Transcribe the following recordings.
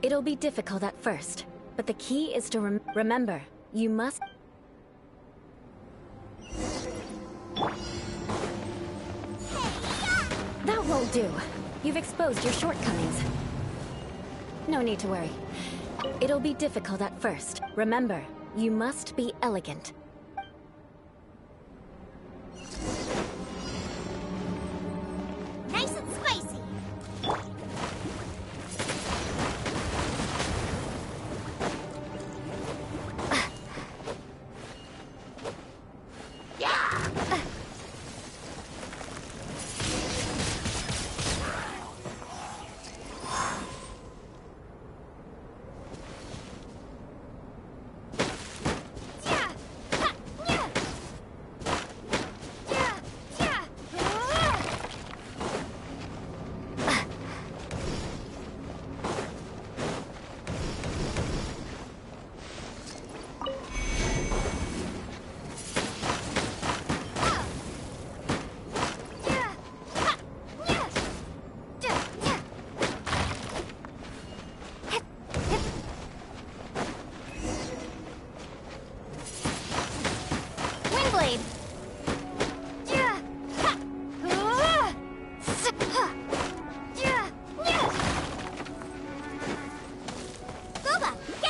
It'll be difficult at first, but the key is to remember, you must... That won't do. You've exposed your shortcomings. No need to worry. It'll be difficult at first. Remember, you must be elegant. Nice and spicy.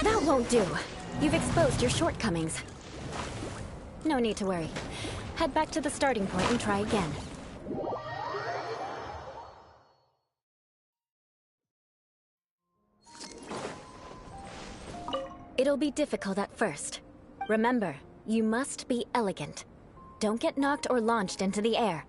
That won't do. You've exposed your shortcomings. No need to worry. Head back to the starting point and try again. It'll be difficult at first. Remember, you must be elegant. Don't get knocked or launched into the air.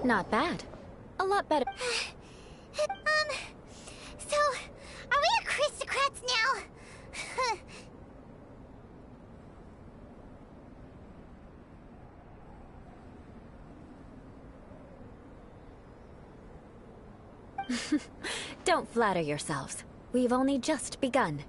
Not bad. A lot better. So, are we aristocrats now? Don't flatter yourselves. We've only just begun.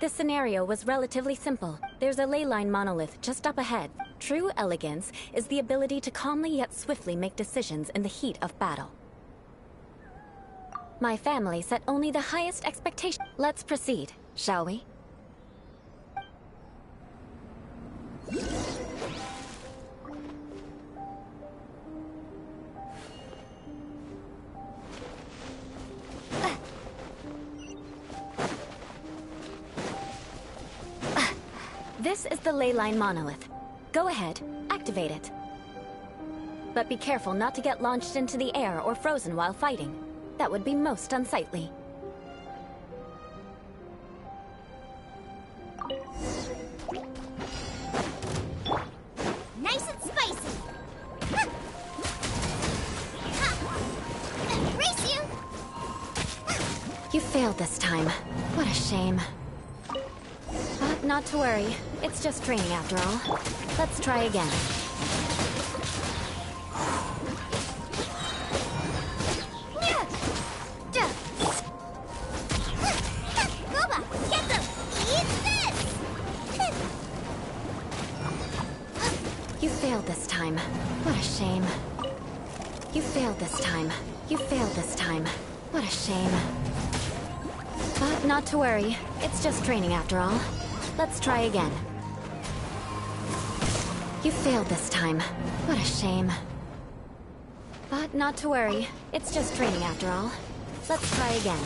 This scenario was relatively simple. There's a ley line monolith just up ahead. True elegance is the ability to calmly yet swiftly make decisions in the heat of battle. My family set only the highest expectation. Let's proceed, shall we? This is the ley line monolith. Go ahead, activate it. But be careful not to get launched into the air or frozen while fighting. That would be most unsightly. Nice and spicy. Race you. You failed this time. What a shame. But not to worry. It's just training after all. Let's try again. You failed this time. What a shame. You failed this time. You failed this time. What a shame. But not to worry. It's just training after all. Let's try again. You failed this time. What a shame. But not to worry. It's just training after all. Let's try again.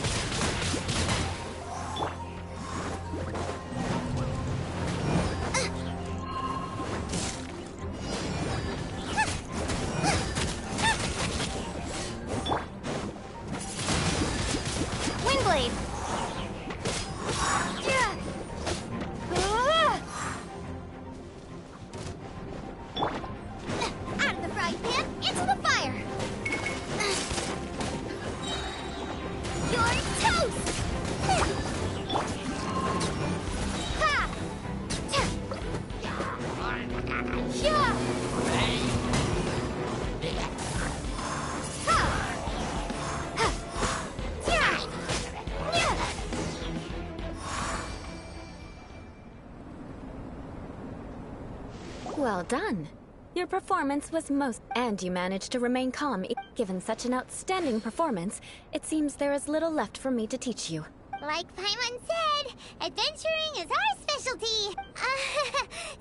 Well done. Your performance was most... And you managed to remain calm. Given such an outstanding performance, it seems there is little left for me to teach you. Like Paimon said, adventuring is our specialty.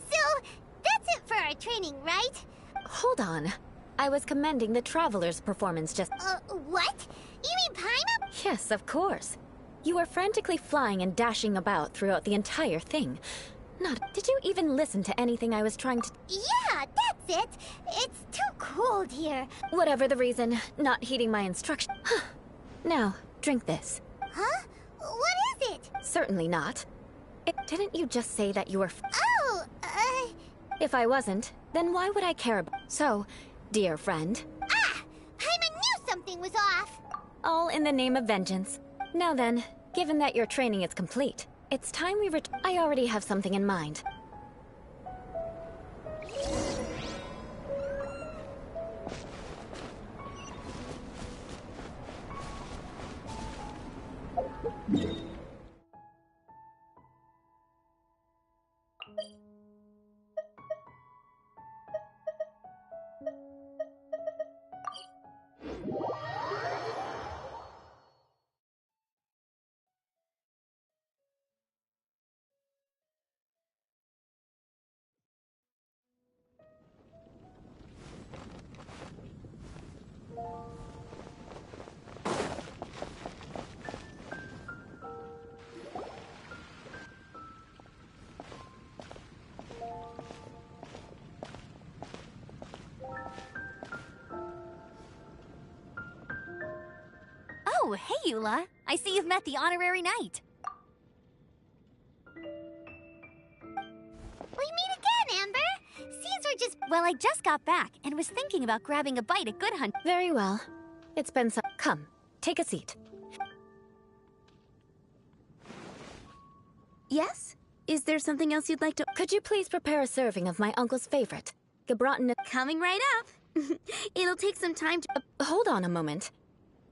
So, that's it for our training, right? Hold on. I was commending the Traveler's performance just... What? You mean Paimon? Yes, of course. You were frantically flying and dashing about throughout the entire thing. Did you even listen to anything I was trying to... Yeah, that's it. It's too cold here. Whatever the reason, not heeding my instruction. Now, drink this. Huh? What is it? Certainly not. Didn't you just say that you were... Oh, If I wasn't, then why would I care about... So, dear friend... Ah! Paimon knew something was off! All in the name of vengeance. Now then, given that your training is complete, it's time we I already have something in mind. Oh, hey, Eula. I see you've met the honorary knight. We meet again, Amber! Seems we're just... Well, I just got back and was thinking about grabbing a bite at Good Hunt. Very well. It's been some... Come, take a seat. Yes? Is there something else you'd like to... Could you please prepare a serving of my uncle's favorite, Gebraten... Coming right up. It'll take some time to... Hold on a moment.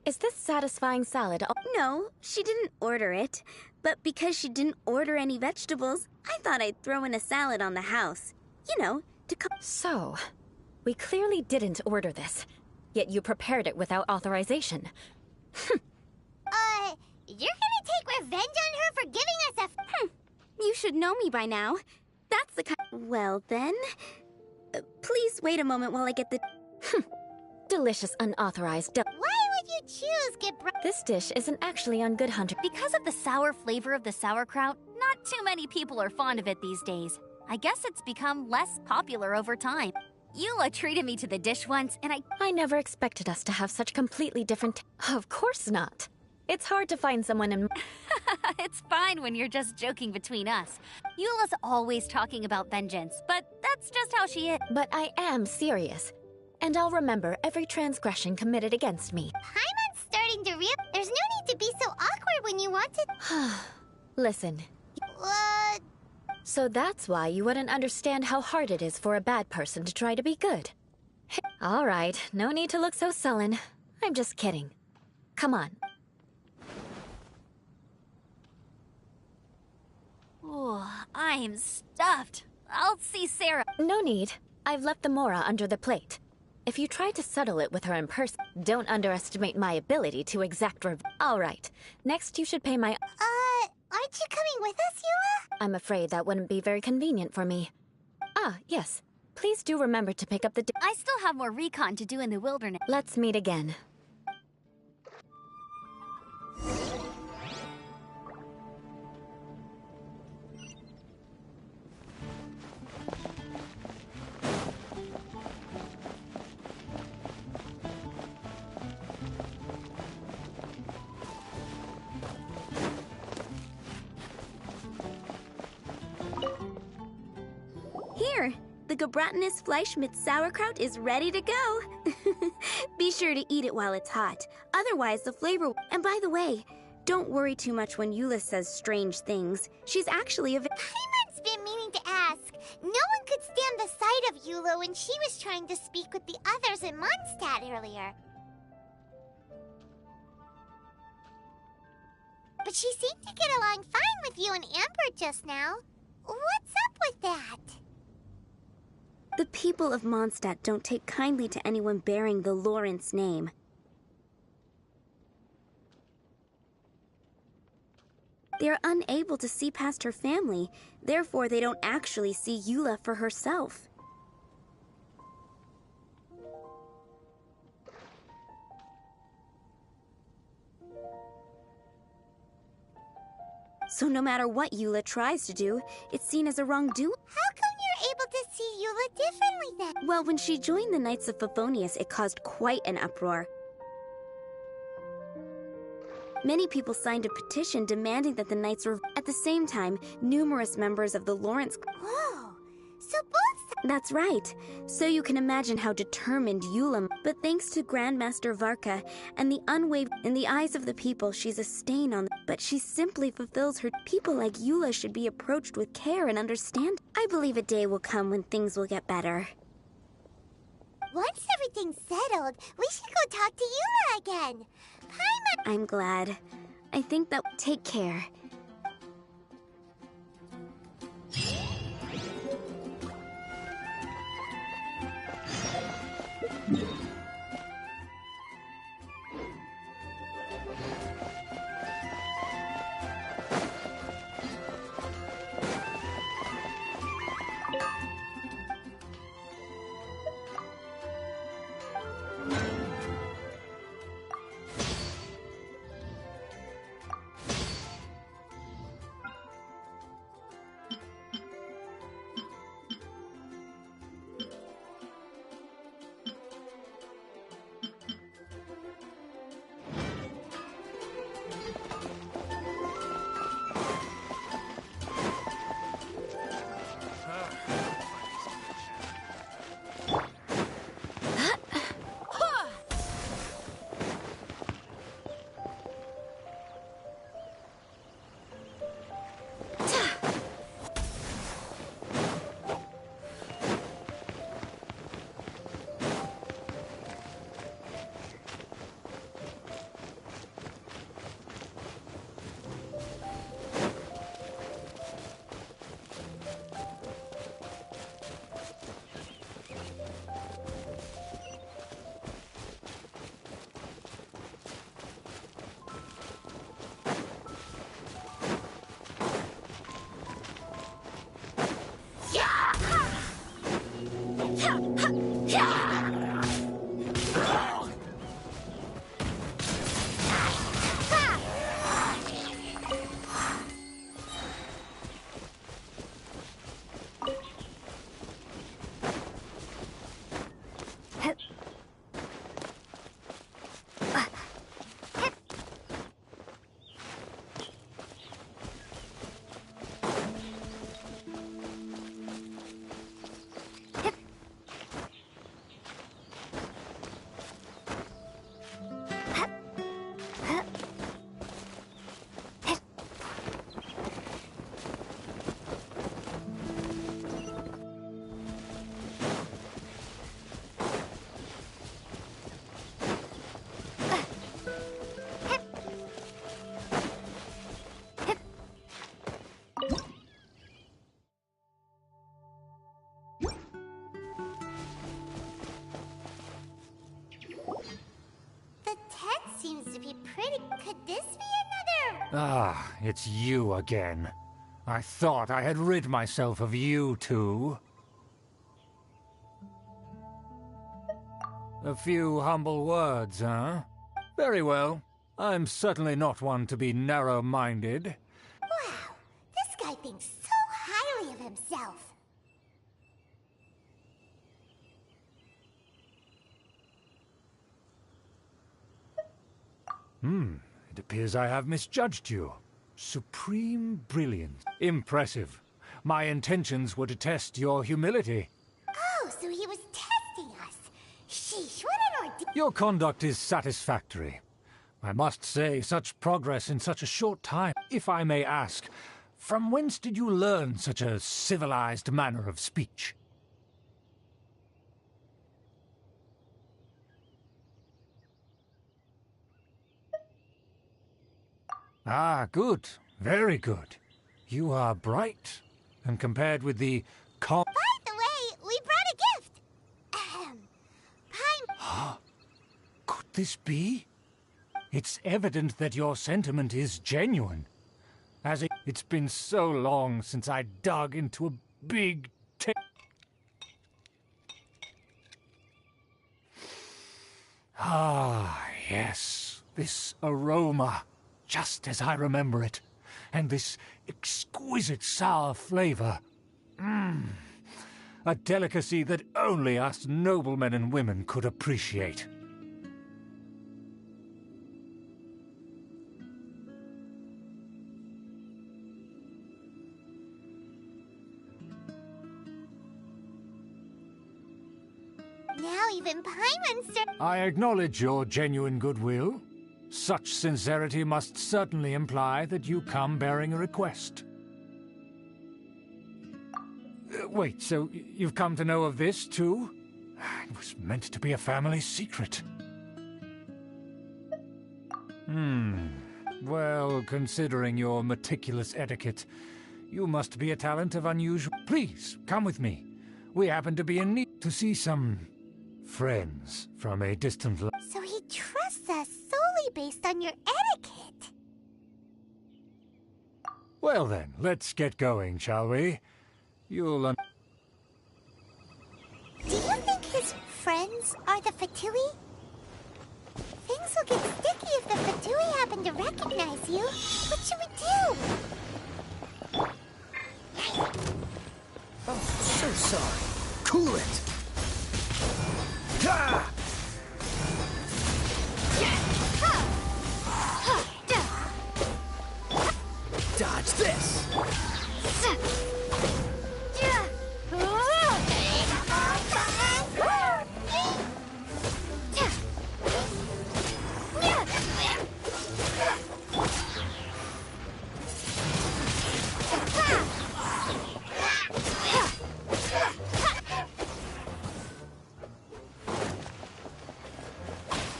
Is this satisfying salad... No, she didn't order it. But because she didn't order any vegetables, I thought I'd throw in a salad on the house. You know, to come... So, we clearly didn't order this, yet you prepared it without authorization. You're gonna take revenge on her for giving us a... You should know me by now. That's the kind... Well, then... please wait a moment while I get the... Delicious unauthorized... Why would you choose Gebraten? This dish isn't actually on Good Hunter. Because of the sour flavor of the sauerkraut, not too many people are fond of it these days. I guess it's become less popular over time. Eula treated me to the dish once, and I never expected us to have such completely different... Of course not. It's hard to find someone in... It's fine when you're just joking between us. Eula's always talking about vengeance, but that's just how she is. But I am serious. And I'll remember every transgression committed against me. Paimon's starting begin to real. There's no need to be so awkward when you want to. Listen, What? so that's why you wouldn't understand how hard it is for a bad person to try to be good. All right, no need to look so sullen. I'm just kidding. Come on. Ooh, I'm stuffed. I'll see Sarah. No need. I've left the Mora under the plate. If you try to settle it with her in person, don't underestimate my ability to exact All right. Next, you should pay my... Aren't you coming with us, Eula? I'm afraid that wouldn't be very convenient for me. Ah, yes. Please do remember to pick up the... I still have more recon to do in the wilderness. Let's meet again. Here, the Gebratinous Fleischmitz sauerkraut is ready to go. Be sure to eat it while it's hot. Otherwise, the flavor... And by the way, don't worry too much when Eula says strange things. She's actually a... Paimon's been meaning to ask. No one could stand the sight of Eula when she was trying to speak with the others in Mondstadt earlier. But she seemed to get along fine with you and Amber just now. What's up with that? The people of Mondstadt don't take kindly to anyone bearing the Lawrence name. They are unable to see past her family, therefore they don't actually see Eula for herself. So no matter what Eula tries to do, it's seen as a wrongdoing. How come you're able to see Eula differently then? Well, when she joined the Knights of Favonius, it caused quite an uproar. Many people signed a petition demanding that the Knights were... At the same time, numerous members of the Lawrence... Whoa! So both... That's right. So you can imagine how determined Eula... But thanks to Grandmaster Varka and the unwavering... In the eyes of the people, she's a stain on... But she simply fulfills her... People like Eula should be approached with care and understand. I believe a day will come when things will get better. Once everything's settled, we should go talk to Eula again. Paimon... I'm glad. I think that... Take care. seems to be pretty... Could this be another... Ah, it's you again. I thought I had rid myself of you two. A few humble words, huh? Very well. I'm certainly not one to be narrow-minded. Wow, this guy thinks so highly of himself. It appears I have misjudged you. Supreme brilliance. Impressive. My intentions were to test your humility. Oh, so he was testing us. Sheesh, what an ordeal. Your conduct is satisfactory. I must say, such progress in such a short time. If I may ask, from whence did you learn such a civilized manner of speech? Ah, good. Very good. You are bright. And compared with the By the way, we brought a gift. Pine... Could this be? It's evident that your sentiment is genuine. It's been so long since I dug into a big Ah, yes. This aroma. Just as I remember it. And this exquisite sour flavor. A delicacy that only us noblemen and women could appreciate. Now even Paimon I acknowledge your genuine goodwill. Such sincerity must certainly imply that you come bearing a request. Wait, so you've come to know of this, too? It was meant to be a family secret. Well, considering your meticulous etiquette, you must be a talent of unusual... Please, come with me. We happen to be in need to see some friends from a distant... So he trusts us solely based on your etiquette. Well then, let's get going, shall we? You'll... Do you think his friends are the Fatui? Things will get sticky if the Fatui happen to recognize you. What should we do? Oh, so sorry. Cool it! Ah! Dodge this!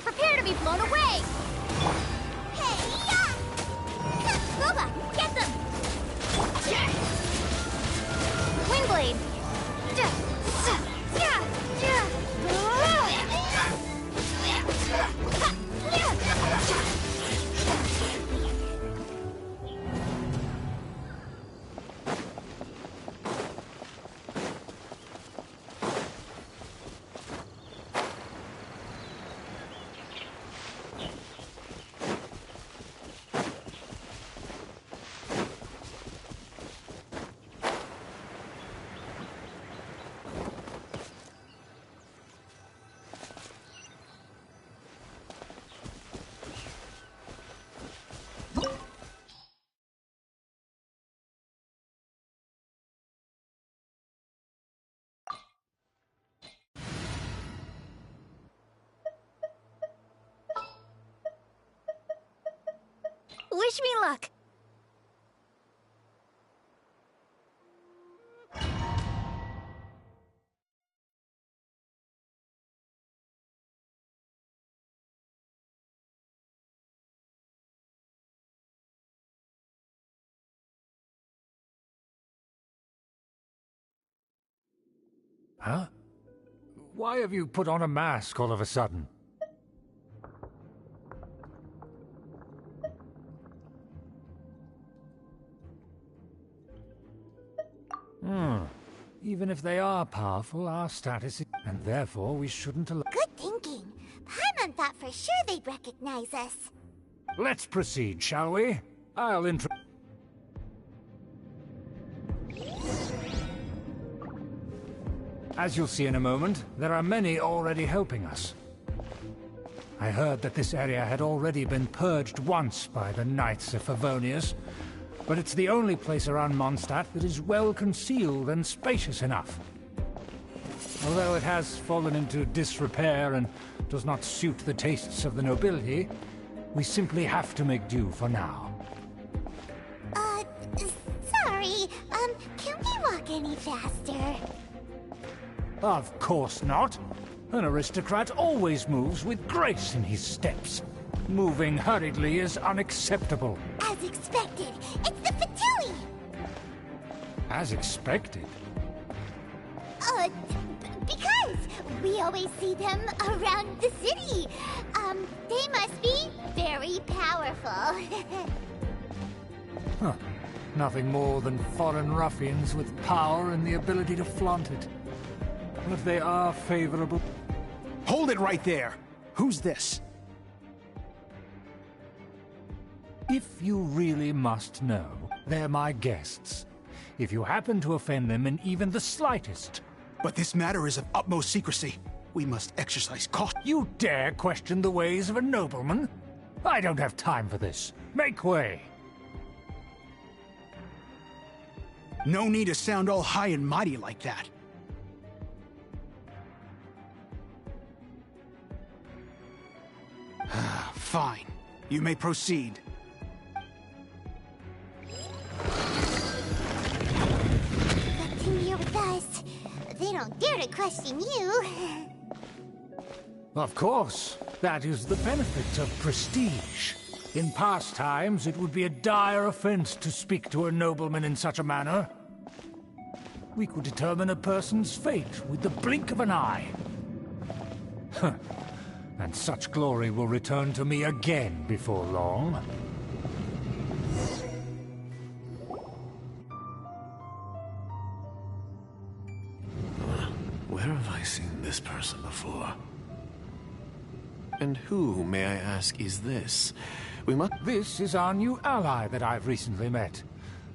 Prepare to be blown away! Boba, get them! Windblade! Wish me luck! Huh? Why have you put on a mask all of a sudden? Even if they are powerful, our status is... And therefore, we shouldn't allow... Good thinking. Paimon thought for sure they'd recognize us. Let's proceed, shall we? I'll intro... As you'll see in a moment, there are many already helping us. I heard that this area had already been purged once by the Knights of Favonius, but it's the only place around Mondstadt that is well concealed and spacious enough. Although it has fallen into disrepair and does not suit the tastes of the nobility, we simply have to make do for now. Sorry, can we walk any faster? Of course not. An aristocrat always moves with grace in his steps. Moving hurriedly is unacceptable. As expected, it's the Fatui! As expected? Because we always see them around the city. They must be very powerful. Huh. Nothing more than foreign ruffians with power and the ability to flaunt it. But they are favorable. Hold it right there! Who's this? If you really must know, they're my guests. If you happen to offend them in even the slightest... But this matter is of utmost secrecy. We must exercise caution. You dare question the ways of a nobleman? I don't have time for this. Make way! No need to sound all high and mighty like that. Fine. You may proceed. Continue with us. They don't dare to question you. Of course. That is the benefit of prestige. In past times, it would be a dire offense to speak to a nobleman in such a manner. We could determine a person's fate with the blink of an eye. Huh. And such glory will return to me again before long. Where have I seen this person before? And who, may I ask, is this? This is our new ally that I've recently met.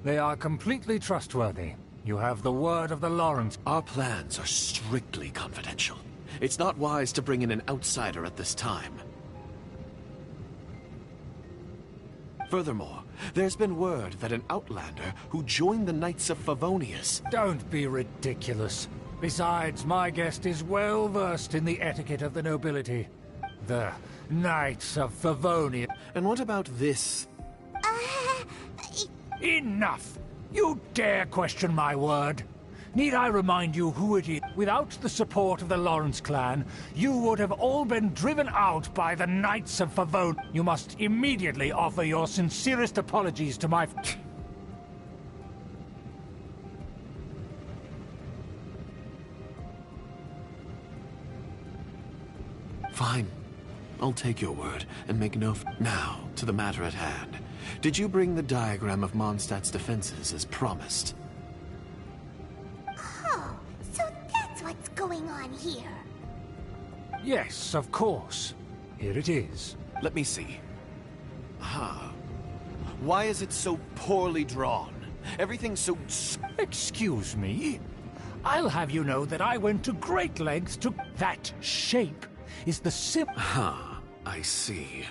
They are completely trustworthy. You have the word of the Lawrence. Our plans are strictly confidential. It's not wise to bring in an outsider at this time. Furthermore, there's been word that an outlander who joined the Knights of Favonius... Don't be ridiculous. Besides, my guest is well versed in the etiquette of the nobility. The Knights of Favonius. And what about this? Enough! You dare question my word? Need I remind you who it is? Without the support of the Lawrence clan, you would have all been driven out by the Knights of Favonius. You must immediately offer your sincerest apologies to my... Fine. I'll take your word and make no... Now, to the matter at hand. Did you bring the diagram of Mondstadt's defenses as promised? Oh, so that's what's going on here. Yes, of course. Here it is. Let me see. Ah. Why is it so poorly drawn? Everything's so... Excuse me? I'll have you know that I went to great lengths to... That shape is the I see.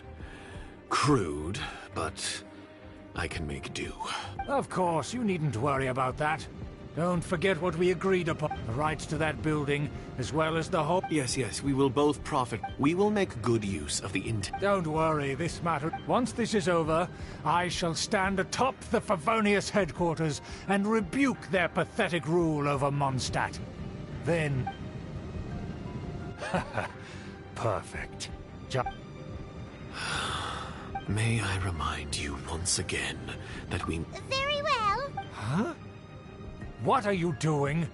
Crude, but I can make do. Of course, you needn't worry about that. Don't forget what we agreed upon. The rights to that building, as well as the whole... Yes, we will both profit. We will make good use of the Don't worry, this matter... Once this is over, I shall stand atop the Favonius headquarters and rebuke their pathetic rule over Mondstadt. Then... Perfect. May I remind you once again that we... Very well. Huh? What are you doing?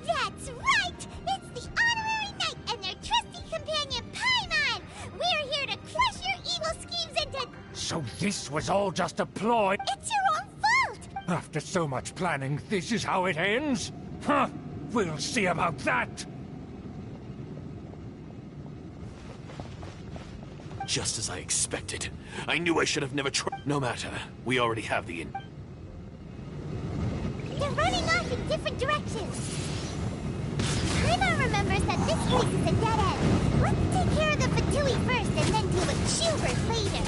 That's right! It's the Honorary Knight and their trusty companion, Paimon! We're here to crush your evil schemes into... So this was all just a ploy? It's your own fault! After so much planning, this is how it ends? Huh? We'll see about that! Just as I expected. I knew I should have never tried. No matter. We already have the They're running off in different directions. Paimon remembers that this place is a dead end. Let's take care of the Fatui first and then deal with Schubert later.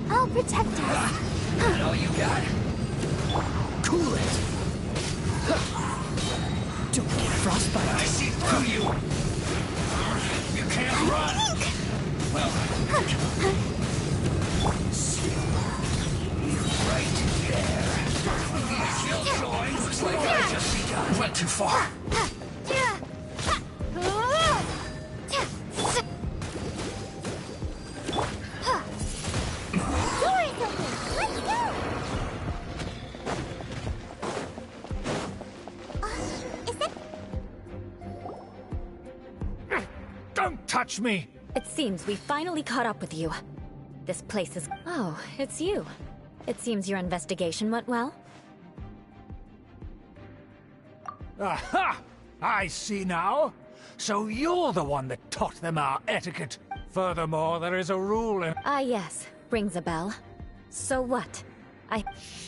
I'll protect us. That all you got? Cool it! Don't get frostbite. I see through you! You can't run! Well, right there. Killjoy looks like I just begun. Went too far. Don't touch me! It seems we finally caught up with you. This place is... Oh, it's you. It seems your investigation went well. Aha! I see now. So you're the one that taught them our etiquette. Furthermore, there is a rule in... Ah, yes. Rings a bell. So what?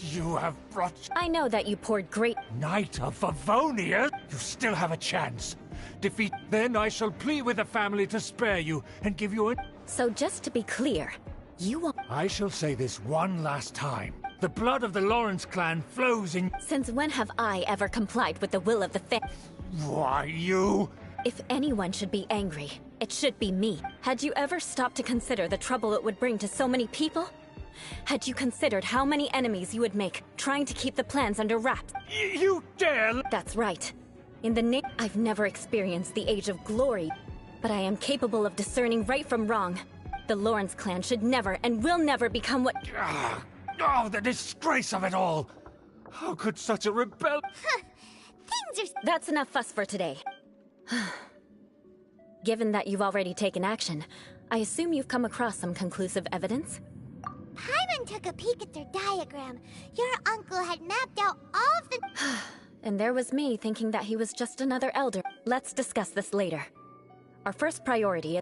You have brought... I know that you poured great... Knight of Favonia? You still have a chance. Defeat... Then I shall plead with the family to spare you and give you a... So just to be clear, you won't... I shall say this one last time. The blood of the Lawrence clan flows in... Since when have I ever complied with the will of the Why, you... If anyone should be angry, it should be me. Had you ever stopped to consider the trouble it would bring to so many people? Had you considered how many enemies you would make, trying to keep the plans under wraps? You dare... That's right. In the name... I've never experienced the Age of Glory, but I am capable of discerning right from wrong. The Lawrence clan should never and will never become what... Oh, the disgrace of it all! How could such a rebel... Things are... That's enough fuss for today. Given that you've already taken action, I assume you've come across some conclusive evidence? Paimon took a peek at their diagram. Your uncle had mapped out all of the... And there was me thinking that he was just another elder. Let's discuss this later. Our first priority...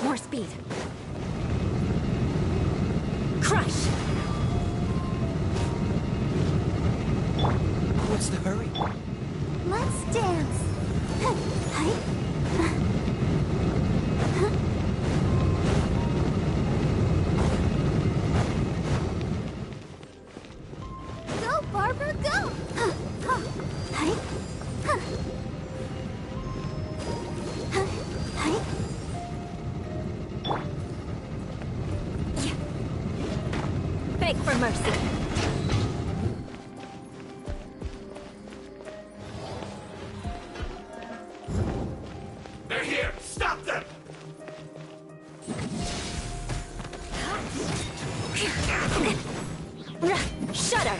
More speed. Crush! What's the hurry? Let's dance. Go, Barbara, go! Beg for mercy. They're here! Stop them! Shudder!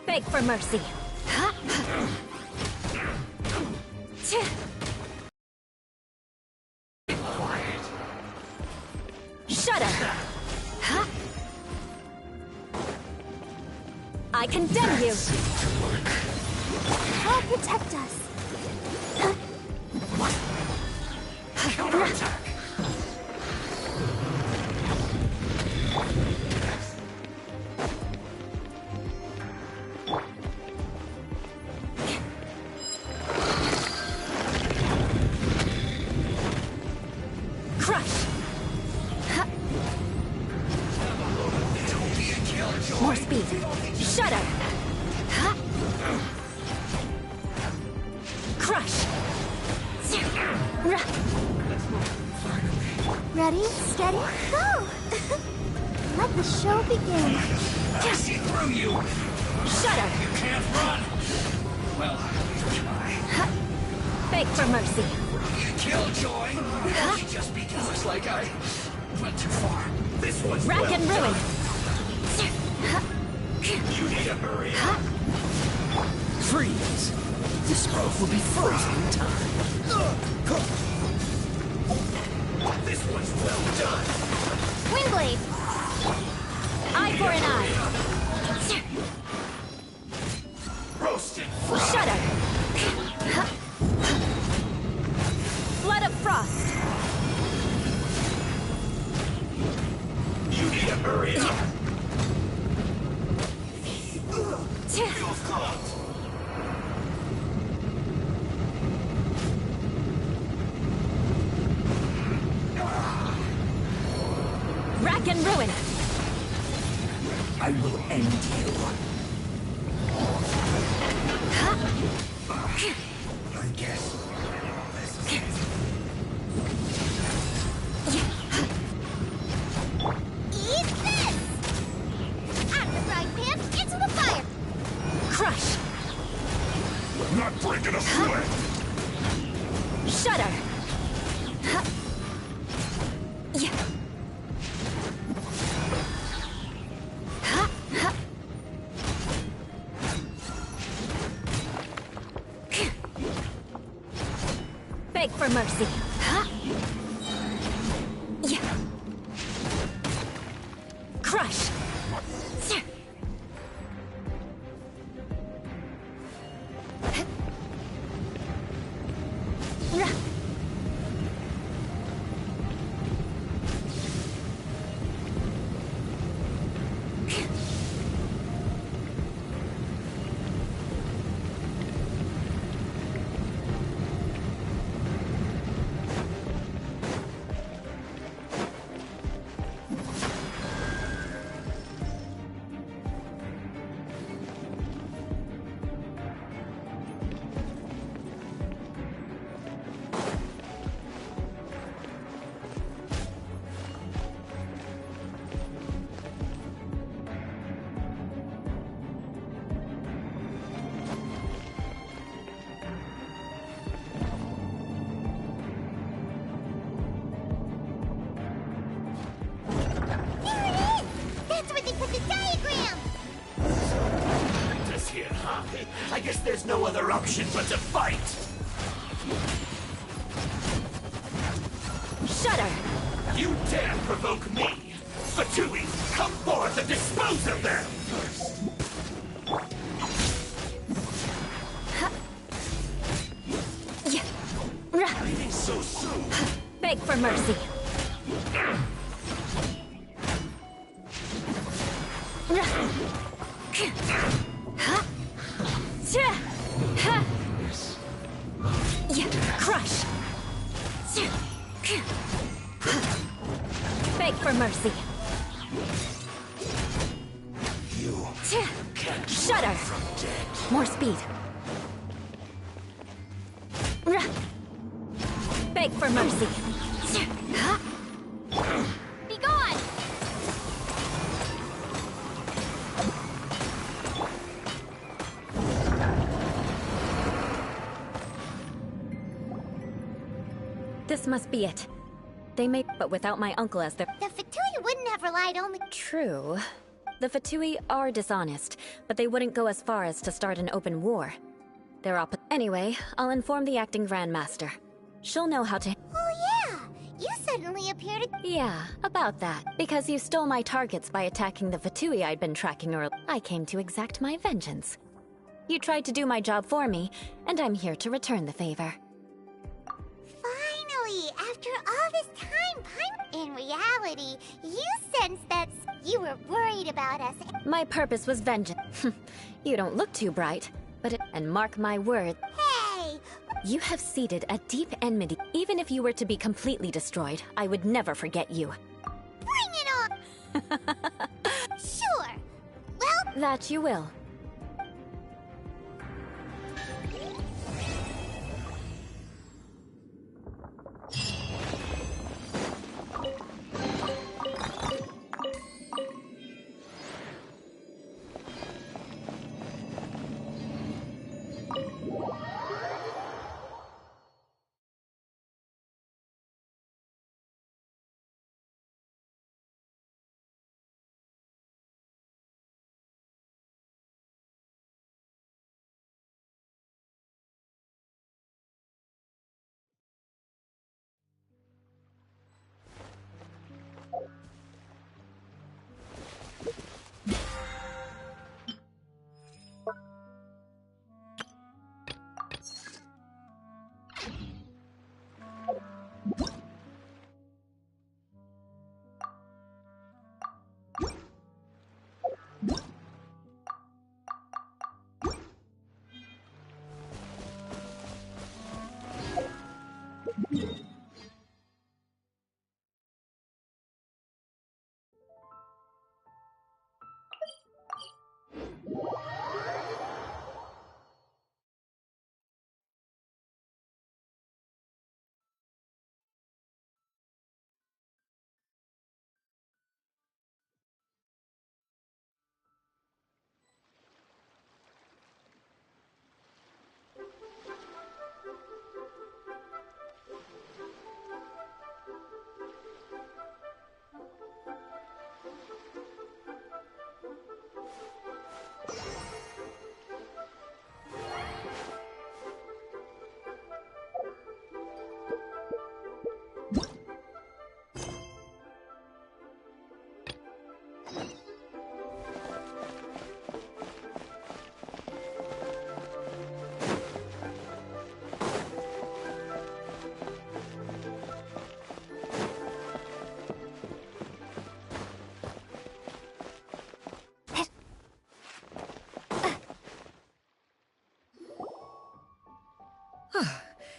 Beg for mercy. Shudder! I condemn you! I'll protect us. Counterattack! Crush! More speed. Shudder! Crush! Ready, steady, go! Let the show begin. I see through you! Shudder! You can't run! Well, try. Beg for mercy. Killjoy! It just begun. Looks like I went too far. This one's Rack well and ruin! done. You need to hurry up. Freeze! This growth will be frozen in time. This one's well done. Windblade! Eye for an eye! Roasted. Shudder! Blood of frost! You need to hurry up. Rack and ruin! I will end you. I guess this is it. Eat this! Out of the frying pan, into the fire! Crush! Not breaking a sweat. Shudder! Beg for mercy. Crush! I guess there's no other option but to fight! Shudder! You dare provoke me! Fatui, come forth and dispose of them! Leaving so soon! Beg for mercy. Crush! Beg for mercy. You Shudder! More speed. Beg for mercy. Be gone! This must be it. They may, but without my uncle as their... The Fatui wouldn't have relied only... True. The Fatui are dishonest, but they wouldn't go as far as to start an open war. They're Anyway, I'll inform the acting Grandmaster. She'll know how to... Oh yeah! You suddenly appeared at... Yeah, about that. Because you stole my targets by attacking the Fatui I'd been tracking earlier. I came to exact my vengeance. You tried to do my job for me, and I'm here to return the favor. Finally! After all this time, in reality, you sensed that you were worried about us. My purpose was vengeance. You don't look too bright, but and mark my word, Hey! you have seeded a deep enmity. Even if you were to be completely destroyed, I would never forget you. Bring it on! Sure. Well... That you will.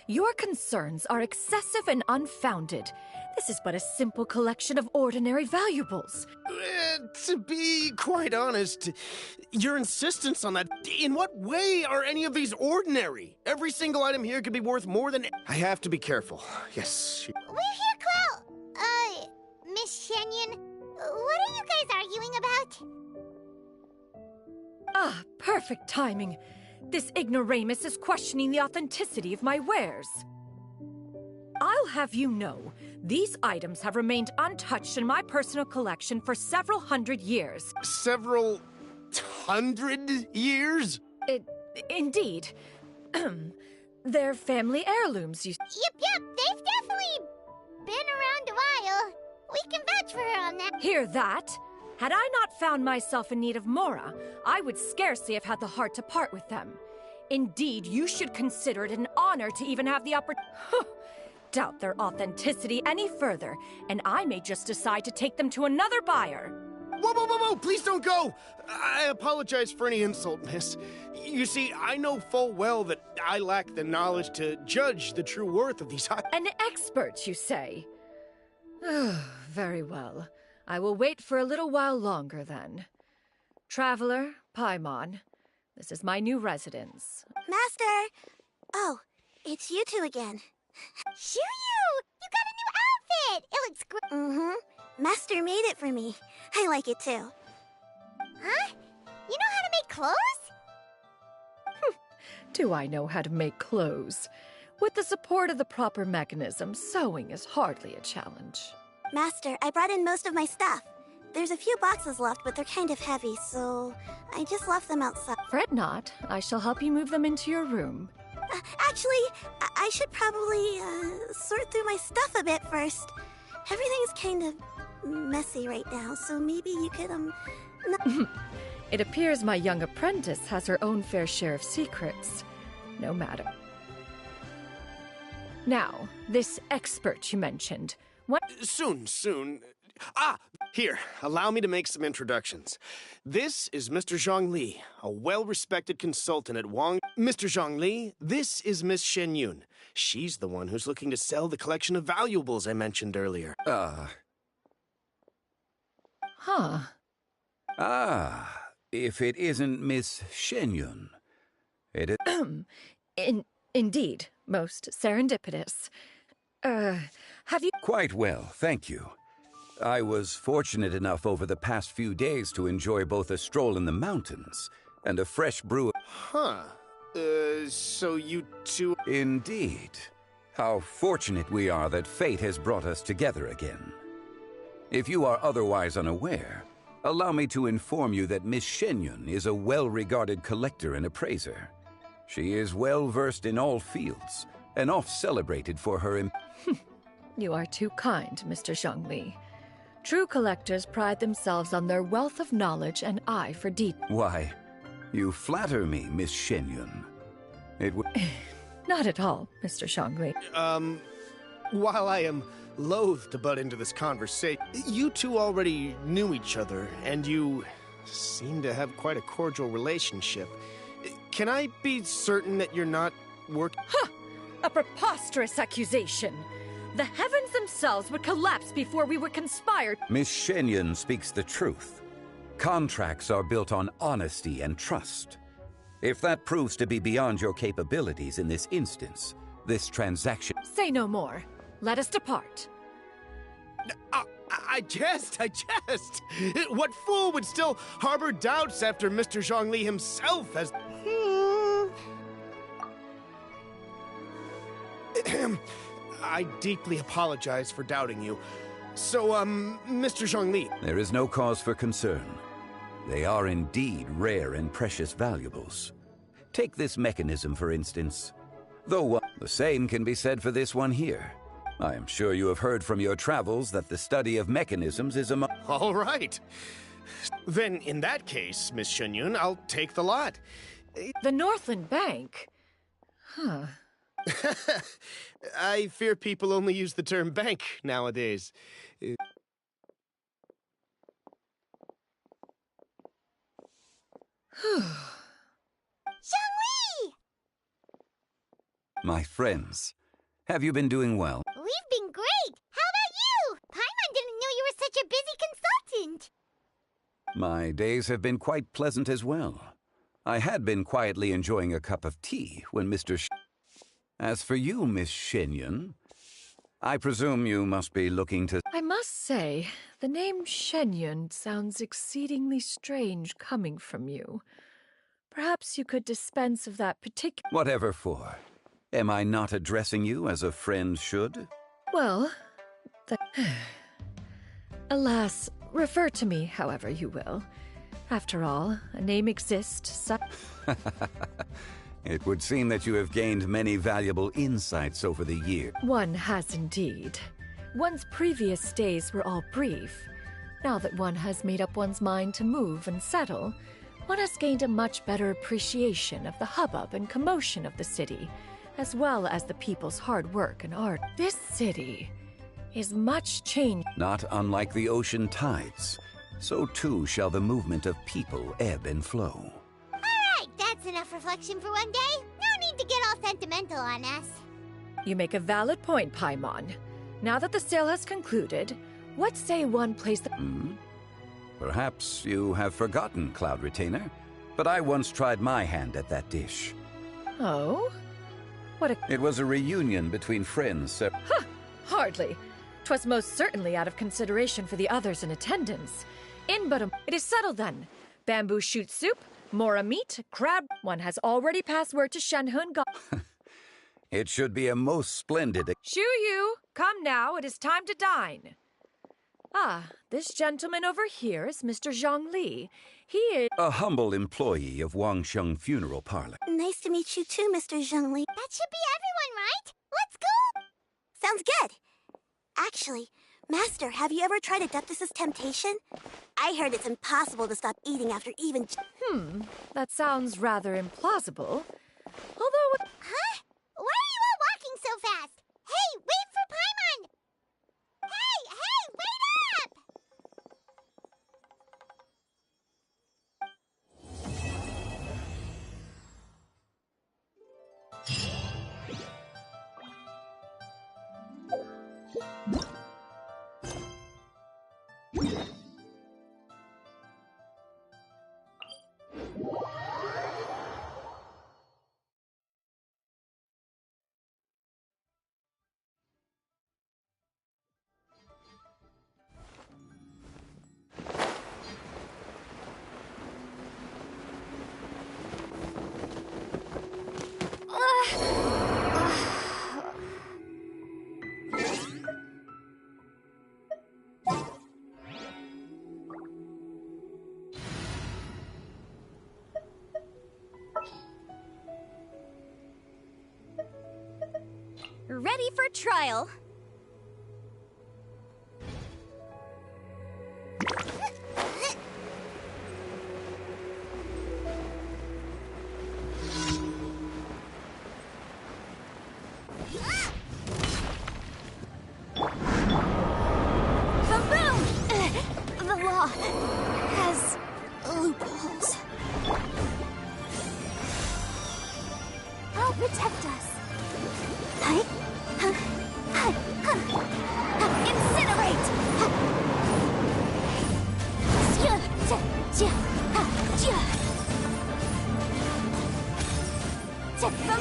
Your concerns are excessive and unfounded. This is but a simple collection of ordinary valuables. To be quite honest, your insistence on that... In what way are any of these ordinary? Every single item here could be worth more than... I have to be careful. Yes. We're here, Clow. Miss Shenyan, what are you guys arguing about? Ah, perfect timing. This ignoramus is questioning the authenticity of my wares. I'll have you know, these items have remained untouched in my personal collection for several hundred years. Several hundred years? Indeed. They're family heirlooms, you... Yep, they've definitely been around a while. We can vouch for her on that. Hear that? Had I not found myself in need of Mora, I would scarcely have had the heart to part with them. Indeed, you should consider it an honor to even have the doubt their authenticity any further, and I may just decide to take them to another buyer. Whoa! Please don't go! I apologize for any insult, miss. You see, I know full well that I lack the knowledge to judge the true worth of these items. An expert, you say? Very well. I will wait for a little while longer, then. Traveler, Paimon, this is my new residence. Master! Oh, it's you two again. Shiryu! You got a new outfit! It looks great. Mm-hmm. Master made it for me. I like it too. Huh? You know how to make clothes? Do I know how to make clothes? With the support of the proper mechanism, sewing is hardly a challenge. Master, I brought in most of my stuff. There's a few boxes left, but they're kind of heavy, so I just left them outside. Fret not. I shall help you move them into your room. Actually, I should probably sort through my stuff a bit first. Everything's kind of messy right now, so maybe you could, It appears my young apprentice has her own fair share of secrets. No matter. Now, this expert you mentioned. What? Soon. Here, allow me to make some introductions. This is Mr. Zhongli, a well-respected consultant at Wang... Mr. Zhongli, this is Miss Shenyun. She's the one who's looking to sell the collection of valuables I mentioned earlier. If it isn't Miss Shenyun, it is... Indeed, most serendipitous. Have you... Quite well, thank you. I was fortunate enough over the past few days to enjoy both a stroll in the mountains and a fresh brew... So you two... Indeed. How fortunate we are that fate has brought us together again. If you are otherwise unaware, allow me to inform you that Miss Shenyun is a well-regarded collector and appraiser. She is well-versed in all fields, and oft-celebrated for her... You are too kind, Mr. Zhongli. True collectors pride themselves on their wealth of knowledge and eye for detail. Why, you flatter me, Miss Shenyun. It would... Not at all, Mr. Zhongli. While I am loath to butt into this conversation, you two already knew each other, and you seem to have quite a cordial relationship. Can I be certain that you're not working... A preposterous accusation! The heavens themselves would collapse before we would conspire... Miss Shenyun speaks the truth. Contracts are built on honesty and trust. If that proves to be beyond your capabilities in this instance, this transaction... Say no more. Let us depart. I jest! What fool would still harbor doubts after Mr. Zhongli himself has... I deeply apologize for doubting you. So, Mr. Zhongli... There is no cause for concern. They are indeed rare and precious valuables. Take this mechanism, for instance. Though the same can be said for this one here. I am sure you have heard from your travels that the study of mechanisms is among... All right. Then, in that case, Miss Shenyun, I'll take the lot. The Northland Bank? I fear people only use the term bank nowadays. Zhongli! My friends, have you been doing well? We've been great. How about you? Paimon didn't know you were such a busy consultant. My days have been quite pleasant as well. I had been quietly enjoying a cup of tea when As for you, Miss Shenyun, I presume you must be looking to... I must say, the name Shenyun sounds exceedingly strange coming from you. Perhaps you could dispense of that particular... Whatever for. Am I not addressing you as a friend should? Well, alas, refer to me however you will. After all, a name exists, It would seem that you have gained many valuable insights over the year. One has indeed. One's previous days were all brief. Now that one has made up one's mind to move and settle, one has gained a much better appreciation of the hubbub and commotion of the city, as well as the people's hard work and art. This city is much changed. Not unlike the ocean tides, so too shall the movement of people ebb and flow. Alright, that's enough reflection for one day. No need to get all sentimental on us. You make a valid point, Paimon. Now that the sale has concluded, what say one place the... Perhaps you have forgotten, Cloud Retainer, but I once tried my hand at that dish. Oh? What a... It was a reunion between friends. Huh! Hardly. 'Twas most certainly out of consideration for the others in attendance. It is settled then. Bamboo shoot soup, mora meat, crab... One has already passed word to Shenhun It should be a most splendid... Shu Yu, come now, it is time to dine. Ah, this gentleman over here is Mr. Zhang Li. He is... a humble employee of Wangsheng Funeral Parlor. Nice to meet you too, Mr. Zhengli. That should be everyone, right? Let's go! Sounds good. Actually, Master, have you ever tried Adeptus' temptation? I heard it's impossible to stop eating after even... That sounds rather implausible. Although... Huh? Why are you all walking so fast? Hey, wait for Paimon! Hey, wait up! Ready for trial. Boom! The law has loopholes. I'll protect us. Incinerate!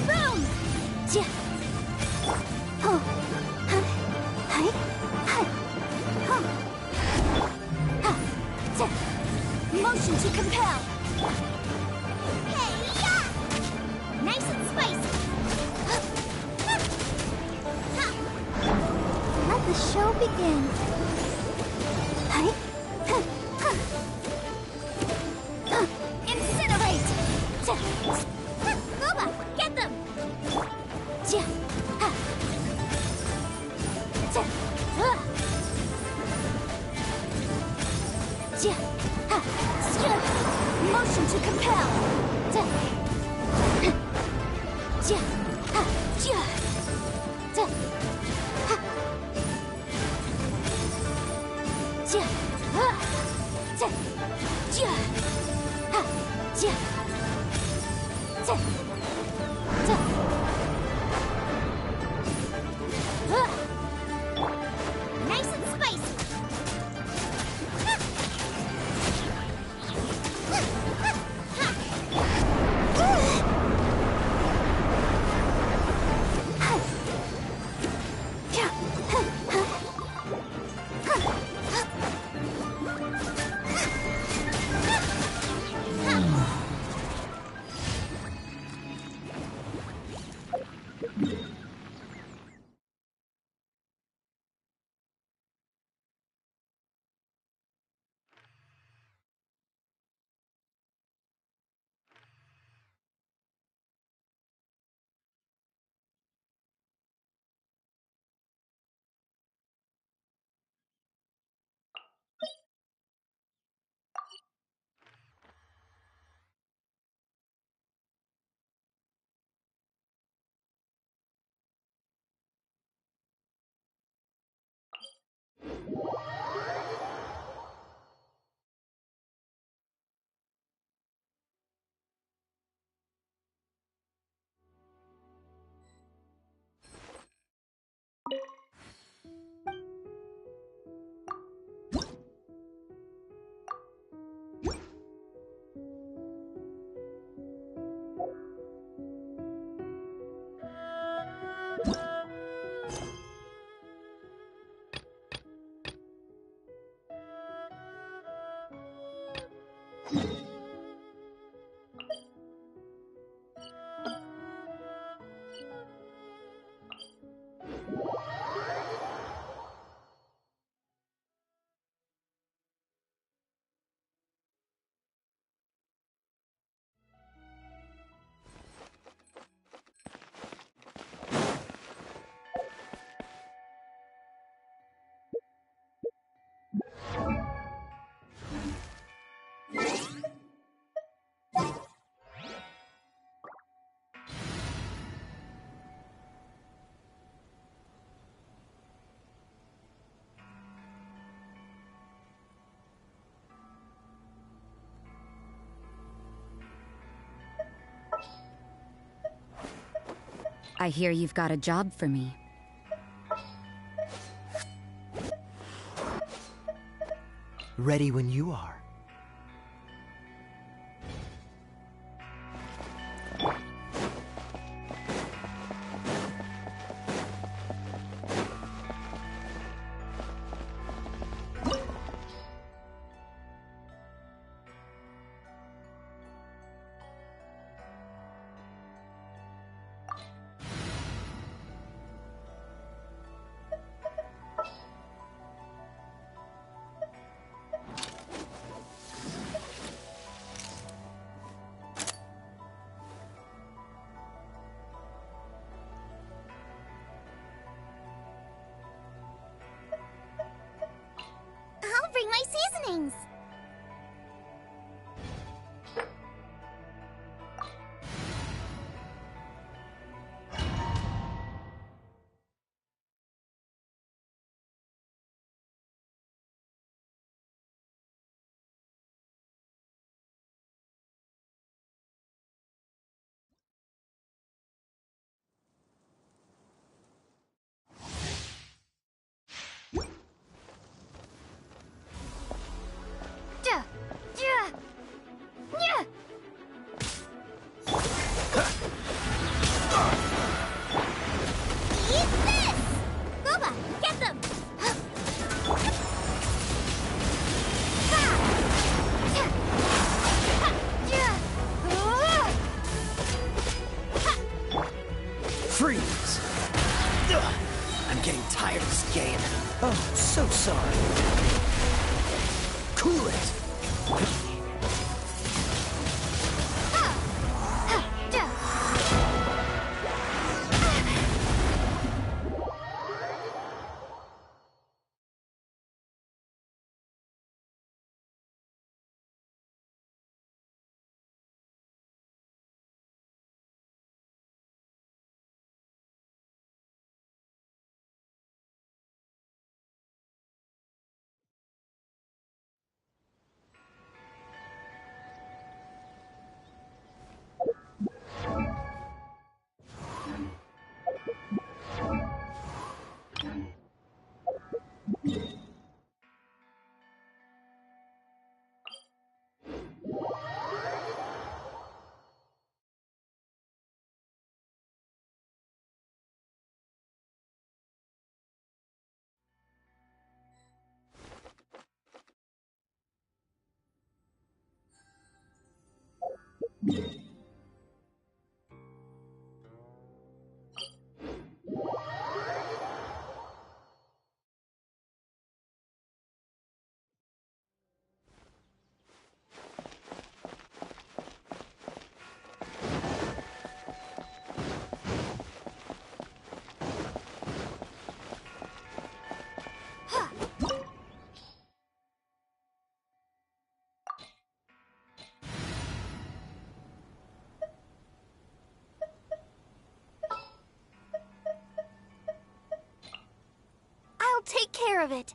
Boom! Motion to compel. Hey-ya! Nice and spicy. Let the show begin. Incinerate! Boba, get them! Motion to compel. I hear you've got a job for me. Ready when you are. I'll bring my seasonings. Eat this! Boba, get them! Freeze! Ugh, I'm getting tired of this game. Oh, so sorry. Cool it! I'll take care of it.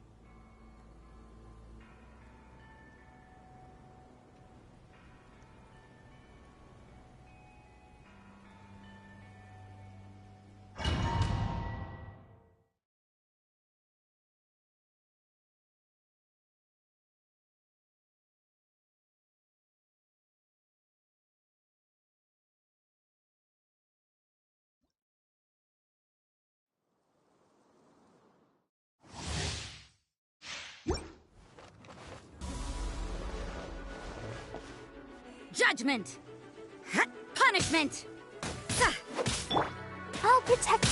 Judgment! Punishment! I'll protect.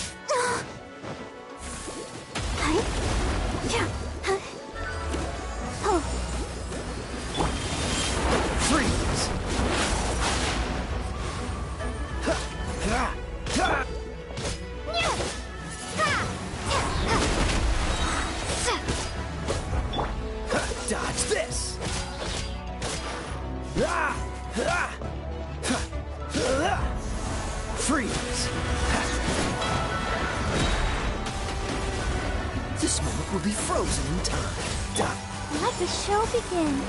Freeze! Dodge this! Freeze! This moment will be frozen in time. Let the show begin.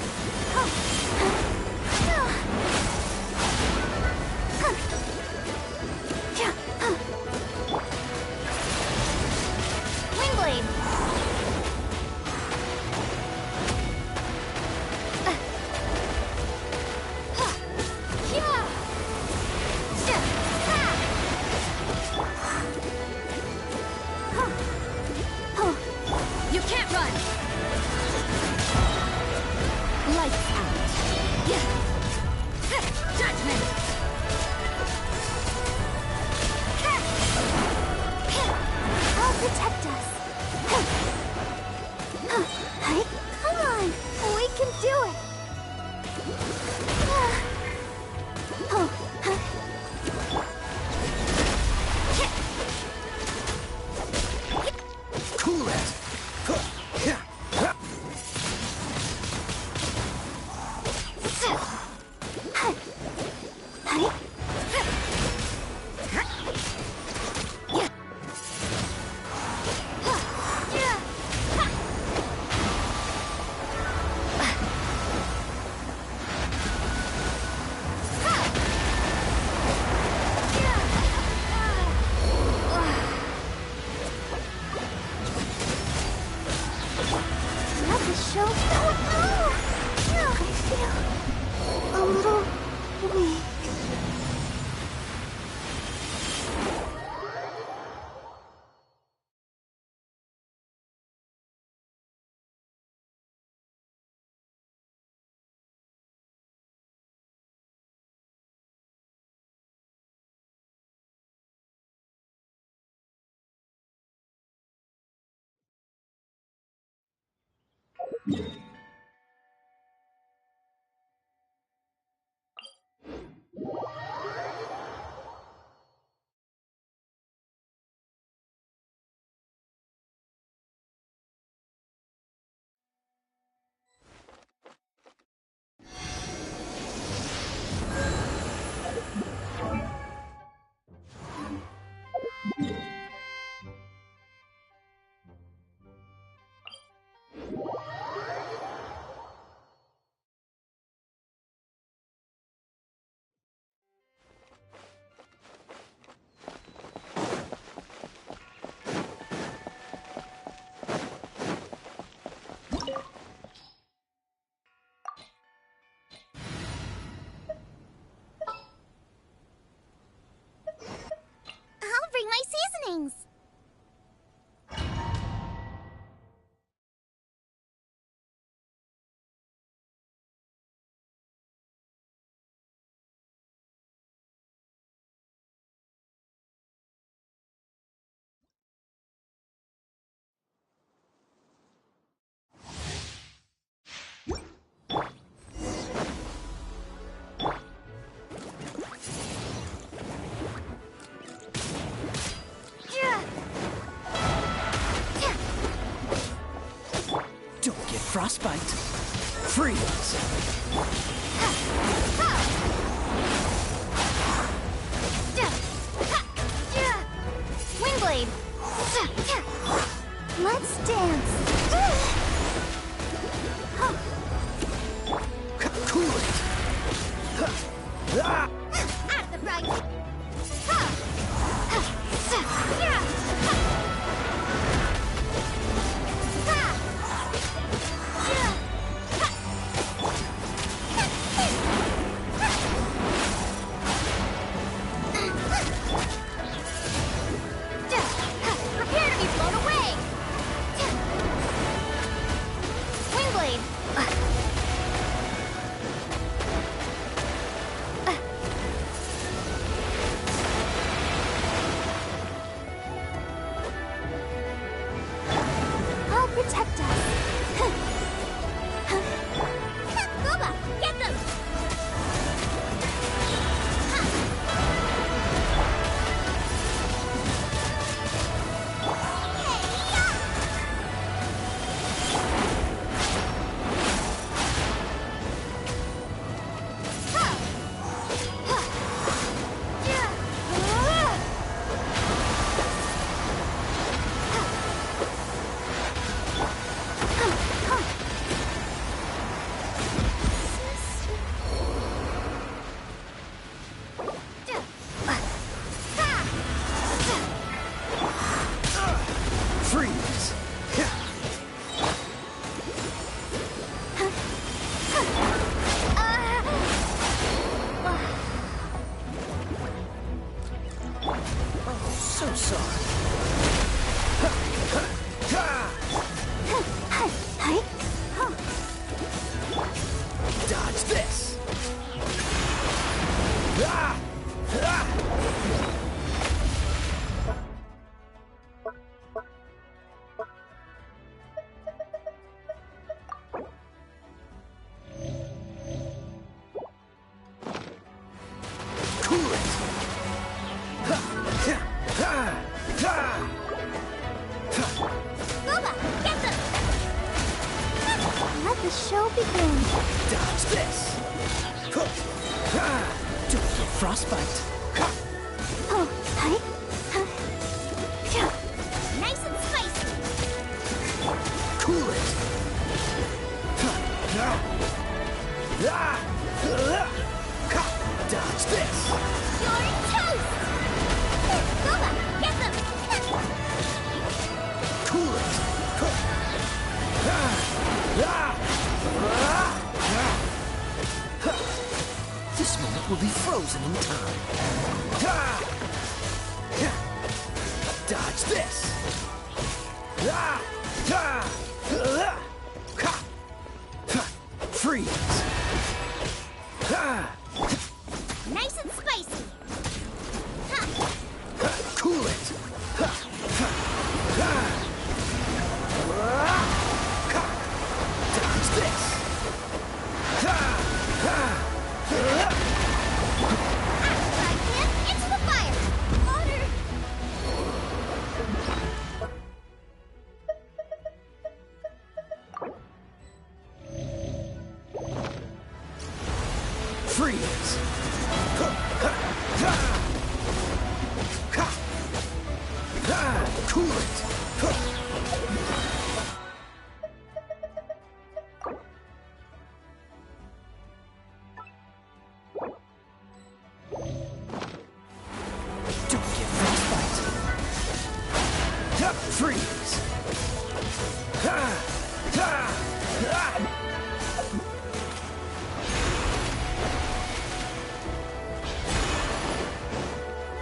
I'll bring my seasonings. Don't get frostbite. Freeze! Windblade! Let's dance! Cool it! Out of the front! Prepare to be blown away! Windblade! I'll protect us. Booba, get them! Freeze! Oh, so sorry. Dodge this! Cool it! Booba, get them! Let the show begin. Dodge this! Don't get frostbite. Oh, hi. Nice and spicy. Cool it! Dodge this! You're toast! Booba, get them! Cool it! This moment will be frozen in time.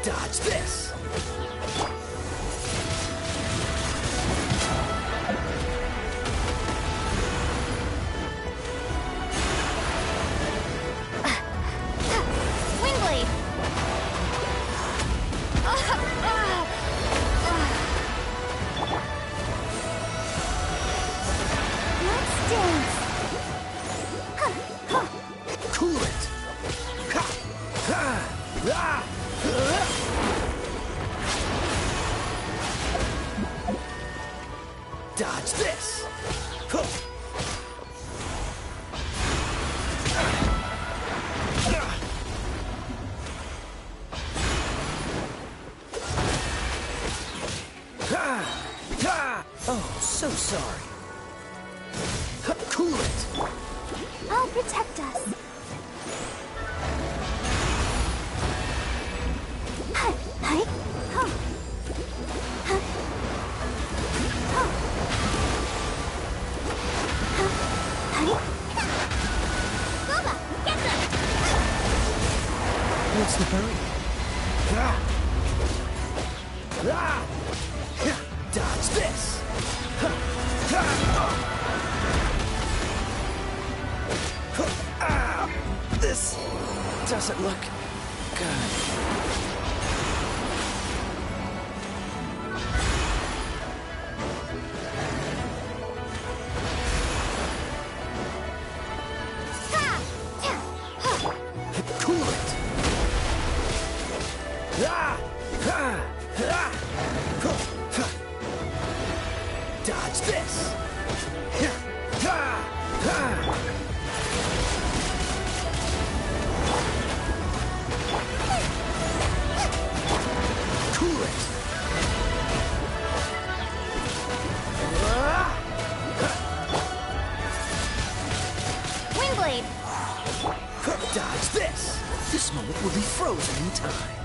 Dodge this! Windblade! Let's dance. Cool it! Ha! Ha! Ah! Dodge this! Huh. Oh, so sorry. Cool it! I'll protect us. Hi, hi, huh. Huh. Huh. Huh. Hi. Booba, get them! What's the hurry? Dodge this! This doesn't look good. Cool it! Dodge this! Cool it! Windblade! Dodge this! This moment will be frozen in time.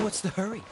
What's the hurry?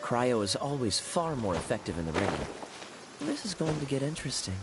Cryo is always far more effective in the rain. This is going to get interesting.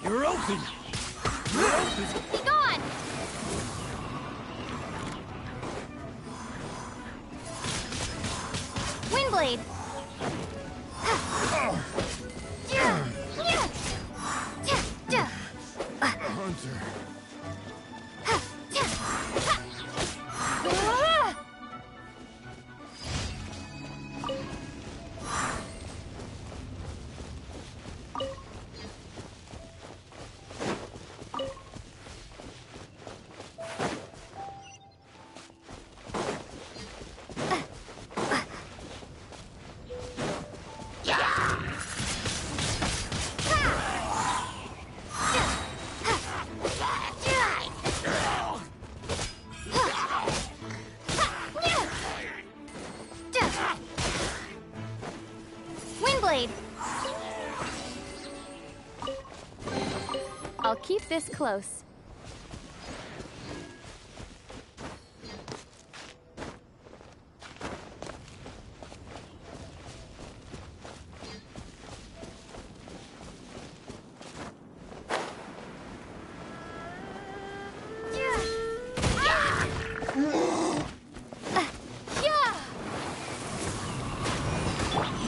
You're open! You're open! Be gone! Windblade! Hunter. Windblade! I'll keep this close.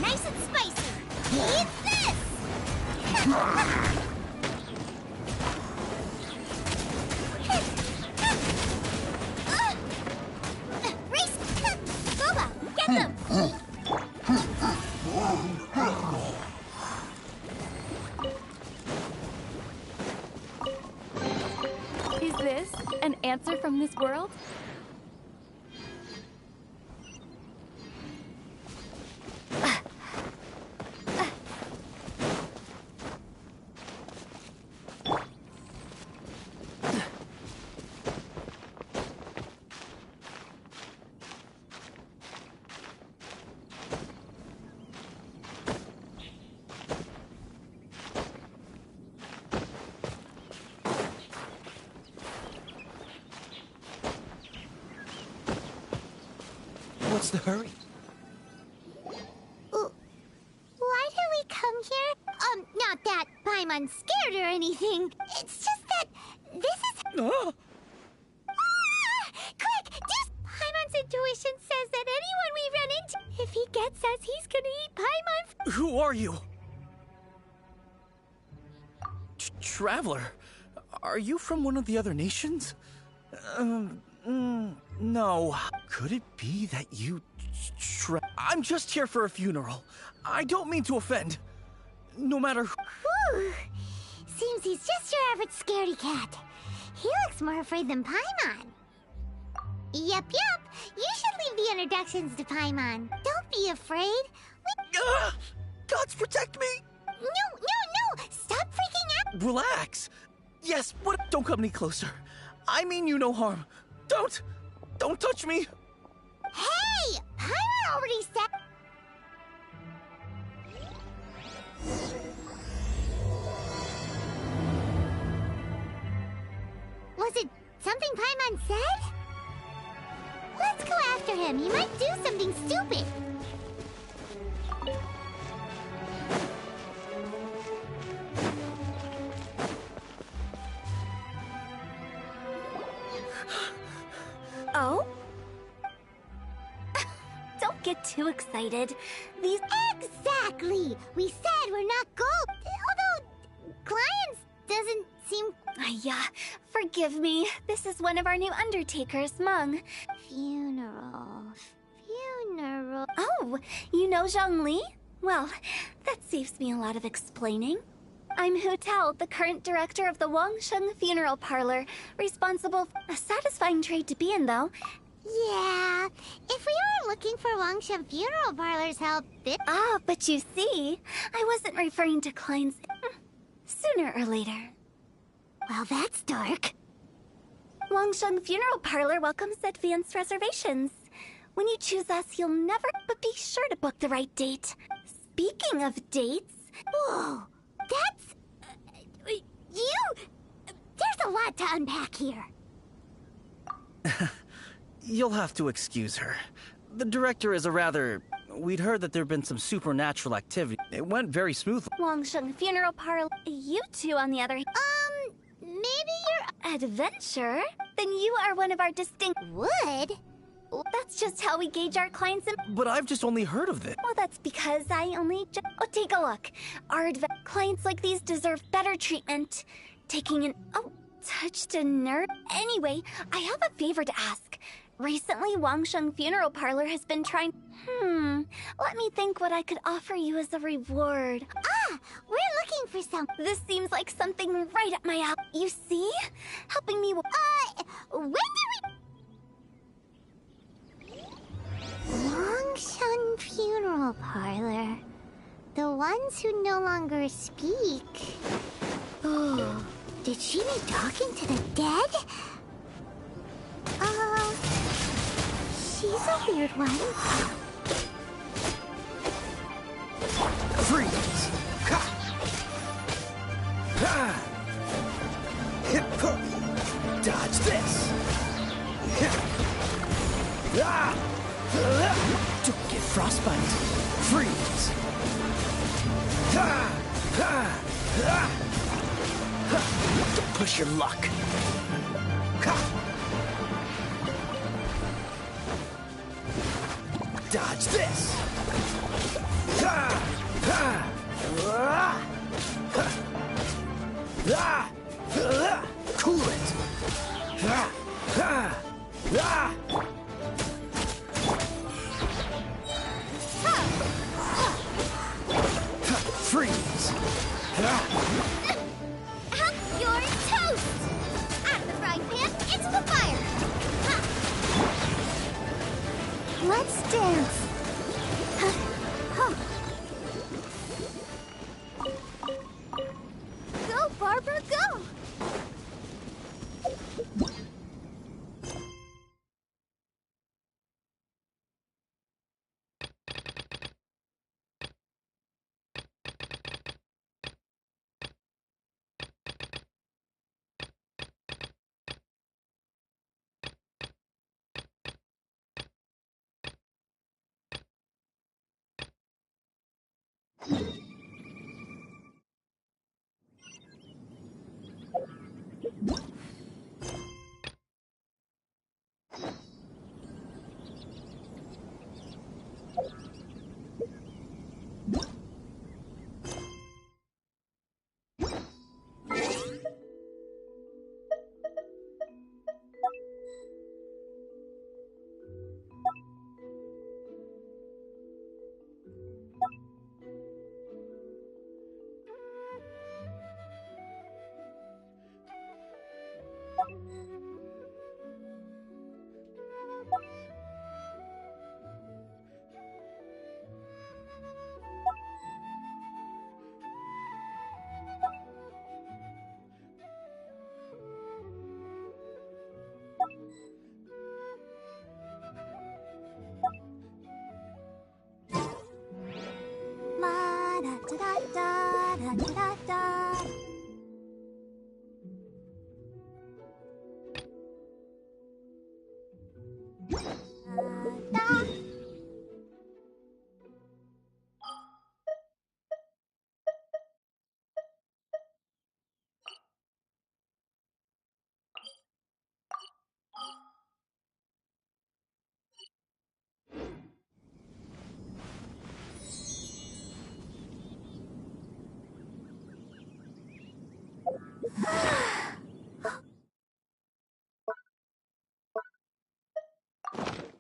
Nice and spicy. Eat this! Race! Boba, get them! Is this an answer from this world? What's the hurry? Why did we come here? Not that Paimon's scared or anything. It's just that this is... Oh! Quick! Paimon's intuition says that anyone we run into, if he gets us, he's gonna eat Paimon's... Who are you? Traveler, are you from one of the other nations? No. Could it be that you... I'm just here for a funeral. I don't mean to offend. No matter who... Whew. Seems he's just your average scaredy cat. He looks more afraid than Paimon. Yep. You should leave the introductions to Paimon. Don't be afraid. Gods protect me! No! Stop freaking out! Relax. Yes, what? Don't come any closer. I mean you no harm. Don't touch me. Hey! Paimon already said... Was it something Paimon said? Let's go after him. He might do something stupid. Oh? Don't get too excited. These... Exactly! We said we're not gold. Although, clients doesn't seem... Forgive me. This is one of our new undertakers, Meng. Funeral. Oh, you know Zhongli? Well, that saves me a lot of explaining. I'm Hu Tao, the current director of the Wangsheng Funeral Parlor. Responsible for... A satisfying trade to be in, though. Yeah, if we looking for Wangshan Funeral Parlor's help. Ah, but you see, I wasn't referring to clients. Sooner or later. Well, that's dark. Wangshan Funeral Parlor welcomes advanced reservations. When you choose us, you'll never... But be sure to book the right date. Speaking of dates... Whoa! That's... There's a lot to unpack here. You'll have to excuse her. The director is a rather... We'd heard that there'd been some supernatural activity. It went very smoothly. Wangshan Funeral Parlor... You two, on the other... Maybe you're... Adventure? Then you are one of our distinct... Would? That's just how we gauge our clients and... But I've just only heard of this. Well, that's because I only Oh, take a look. Our clients like these deserve better treatment. Taking an... Oh, touched a nerve. Anyway, I have a favor to ask. Recently, Wangshan Funeral Parlor has been trying... Let me think what I could offer you as a reward. Ah, we're looking for some... This seems like something right up my alley. You see? Helping me... when did we... Wangshan Funeral Parlor. The ones who no longer speak. Oh, did she be talking to the dead? She's a weird one. Freeze! Ha! Ha! Hip hook! Dodge this! Hip! Ah! Don't get frostbite! Freeze! Ha! Ha! Ha! Ha! Don't push your luck! Ha! Dodge this! Ha! Ha! Ah! Ha! Ah! Cool it! Ha! Ha! Ah! Freeze! Up your toast! Out of the frying pan, into the fire! Ha! Let's dance! Go, Barbara, go! Da-da-da-da-da-da-da.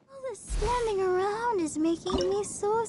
All this standing around is making me so...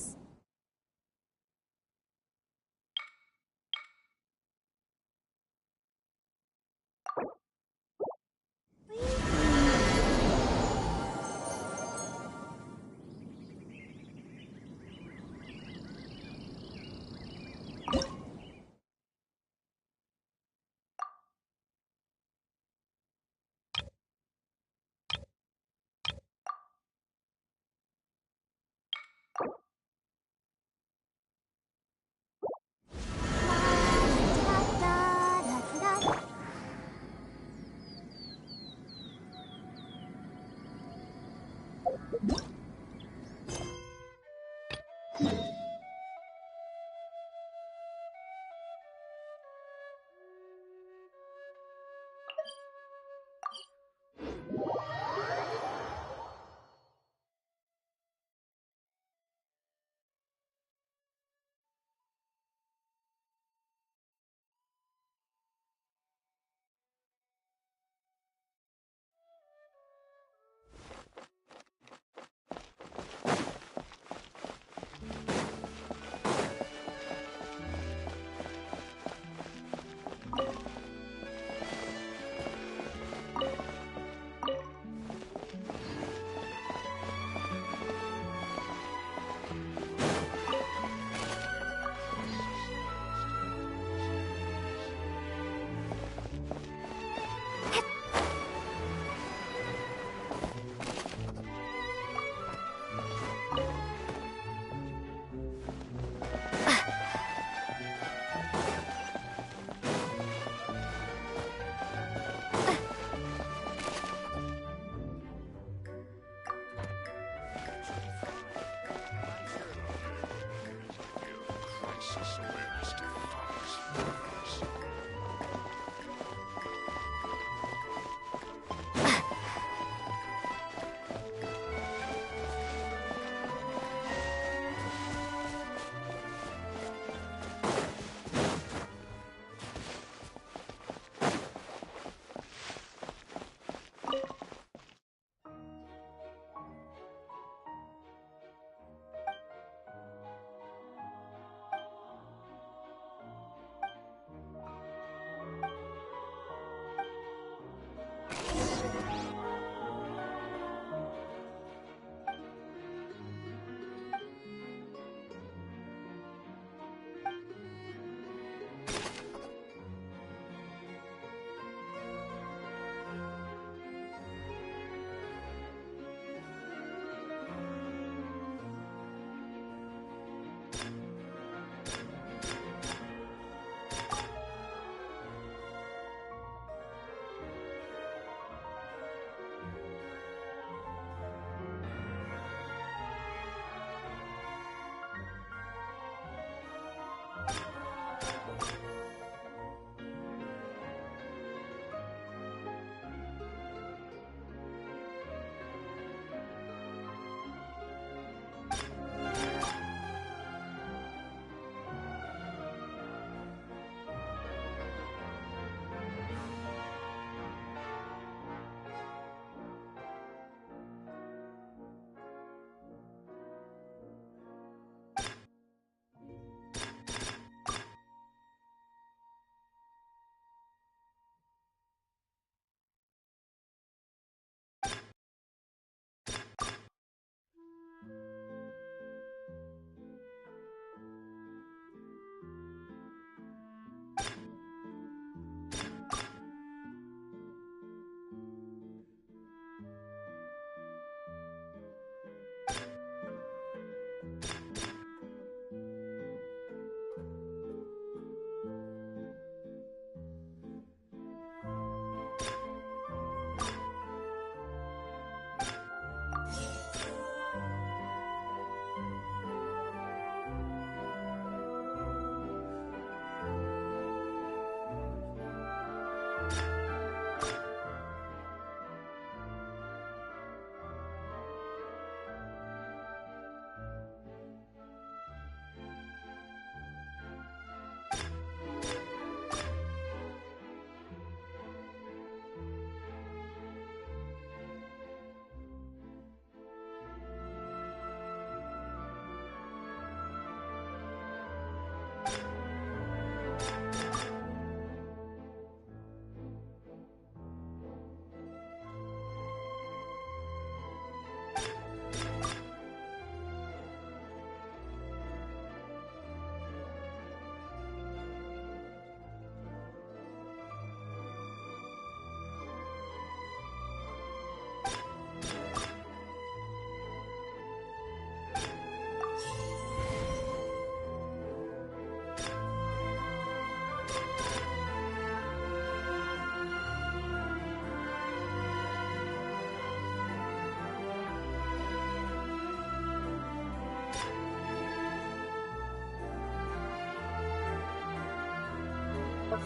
The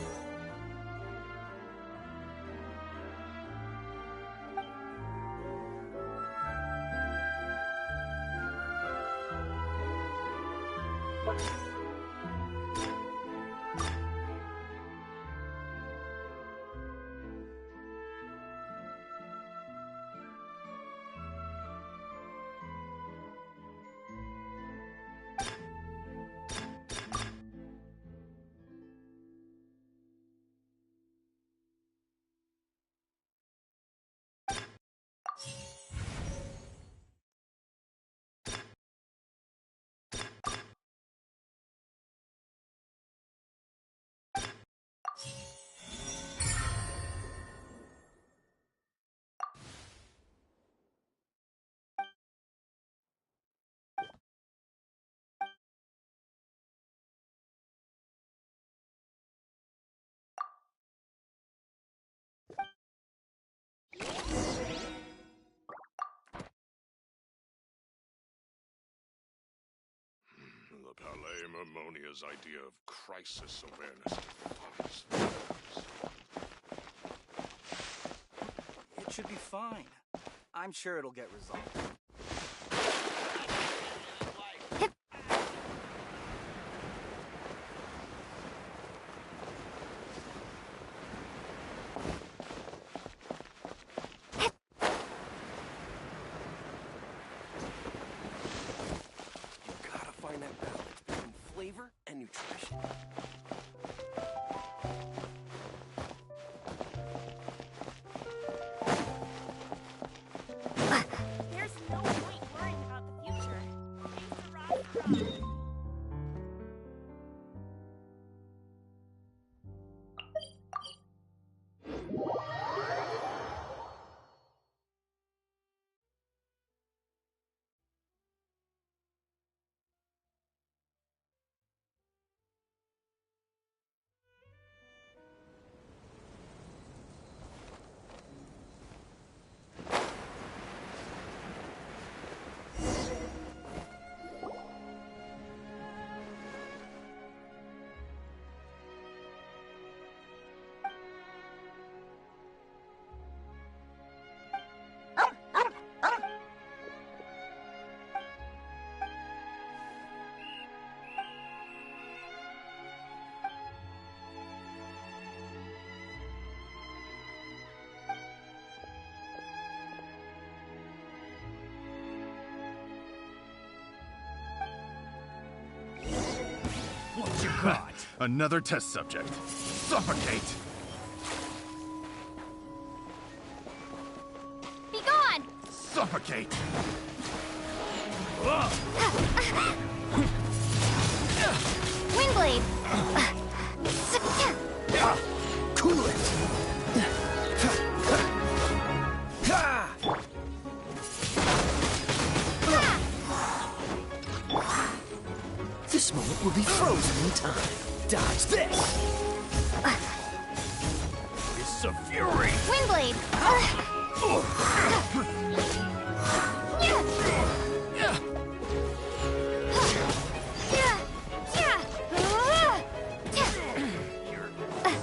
Palais Mermonia's idea of crisis awareness. It should be fine. I'm sure it'll get resolved. Flavor and nutrition. There's no point worrying about the future. Hey, Sarah. What you got? Another test subject. Suffocate! Be gone! Suffocate! Windblade! Cool it! This moment will be frozen in time. Dodge this! It's a fury! Windblade!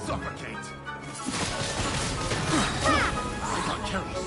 Suffocate! I got careless.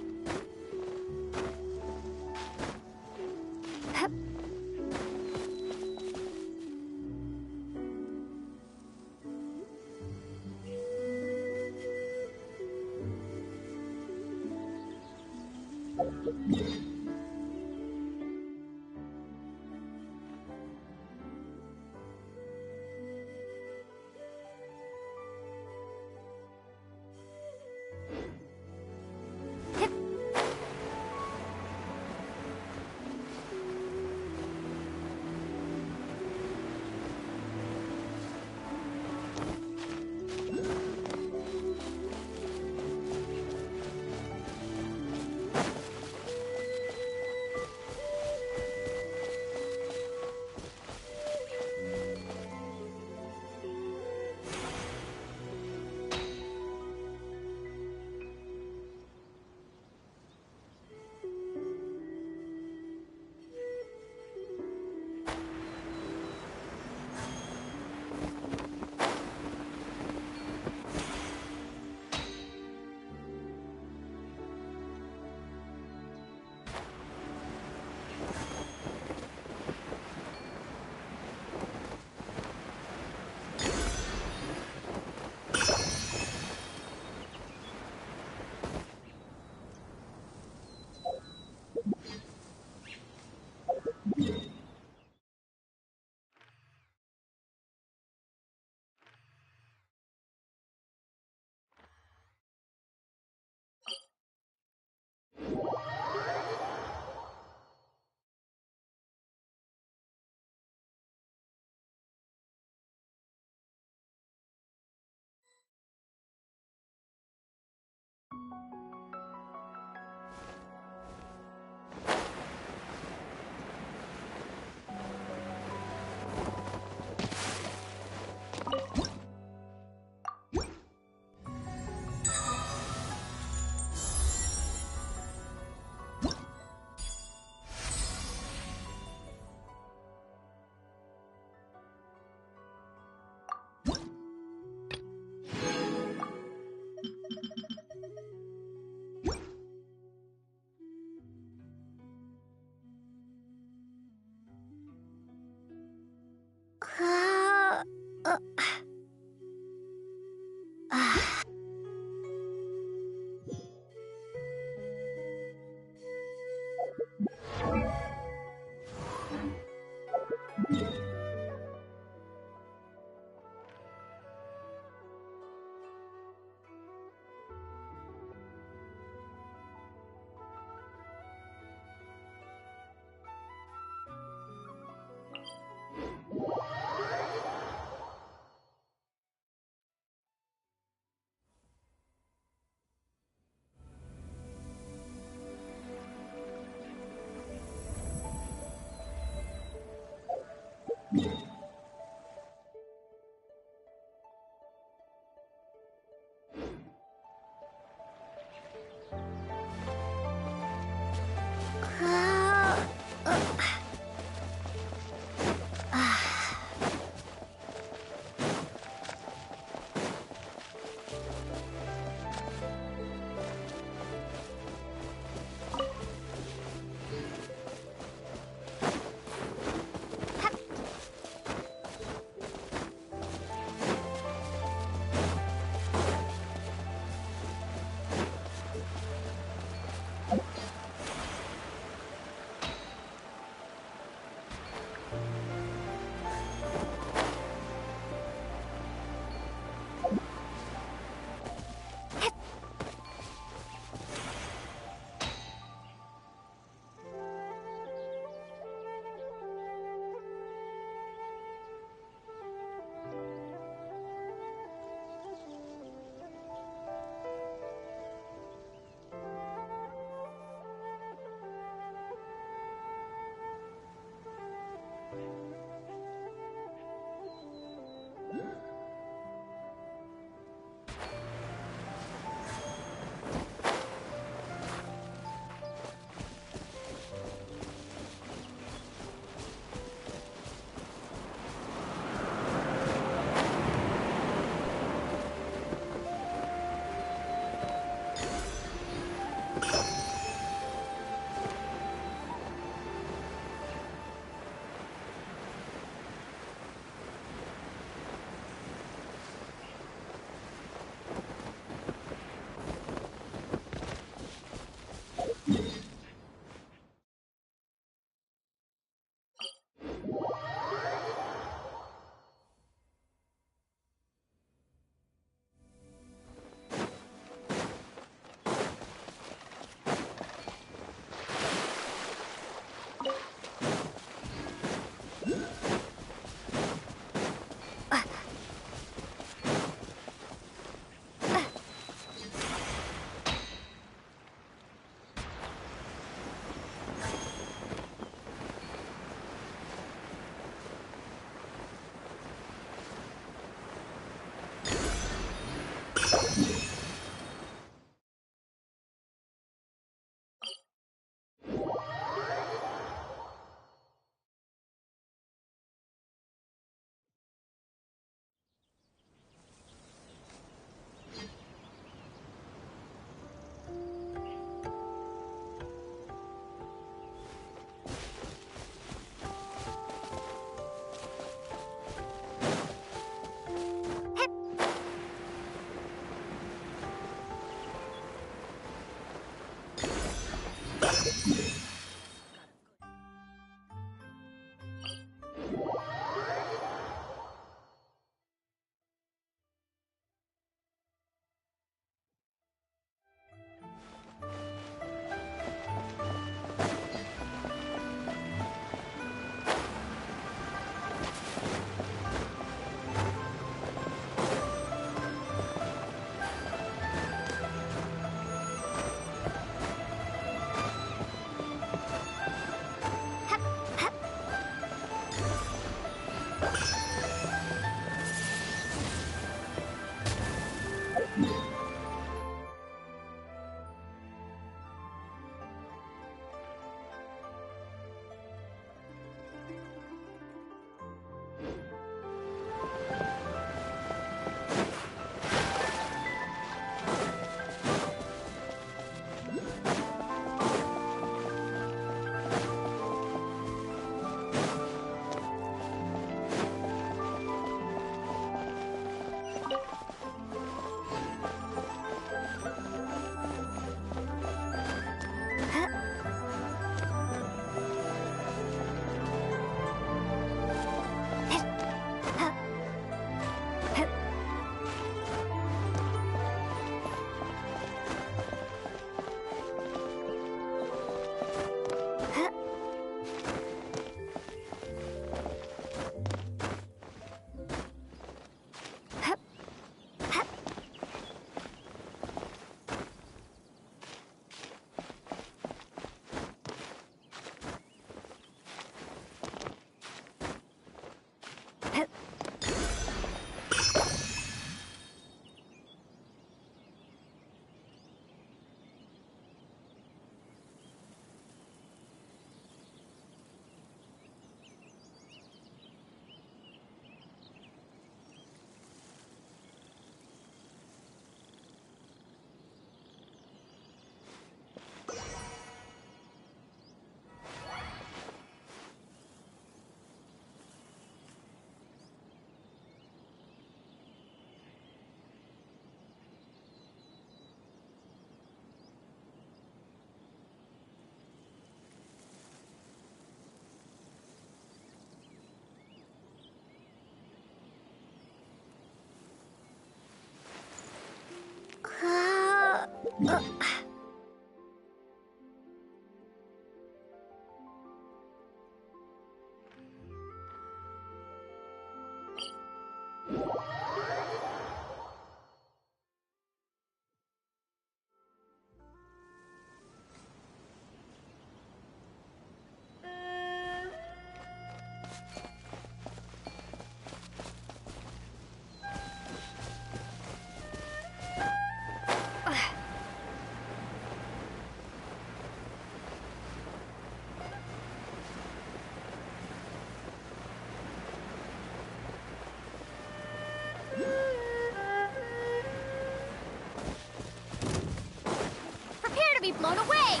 Prepare to be blown away!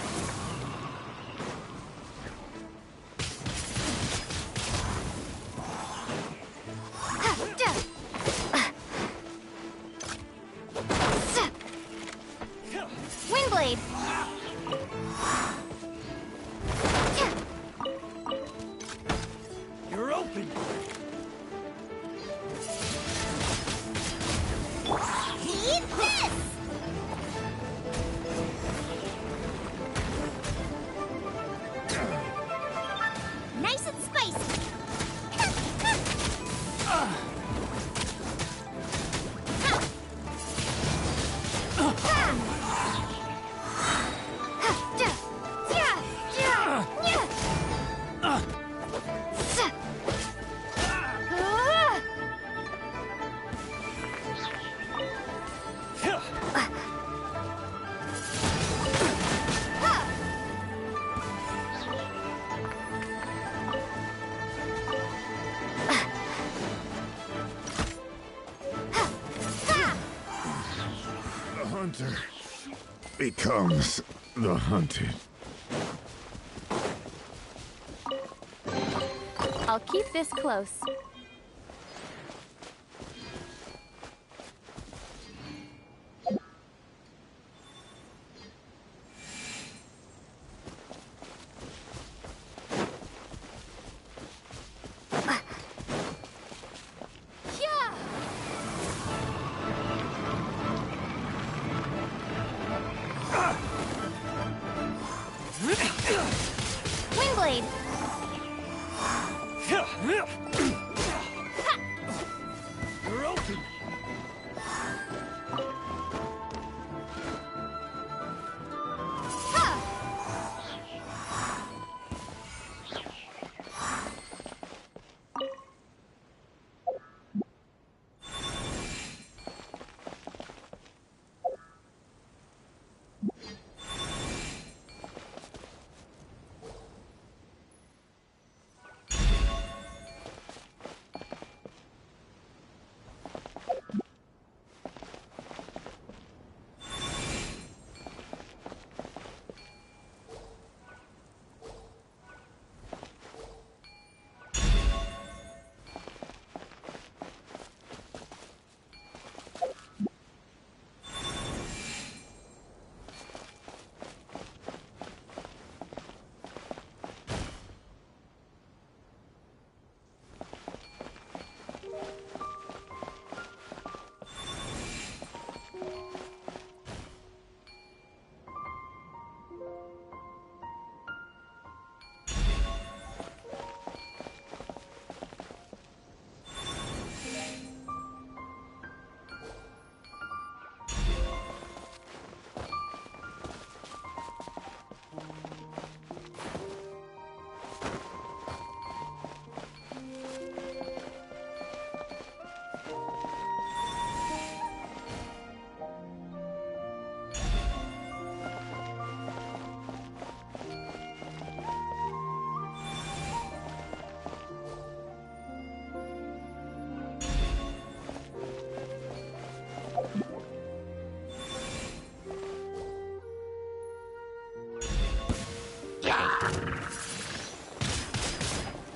Windblade! You're open! Eat this! Nice and spicy! The hunter becomes the hunted. I'll keep this close. Windblade! You're open!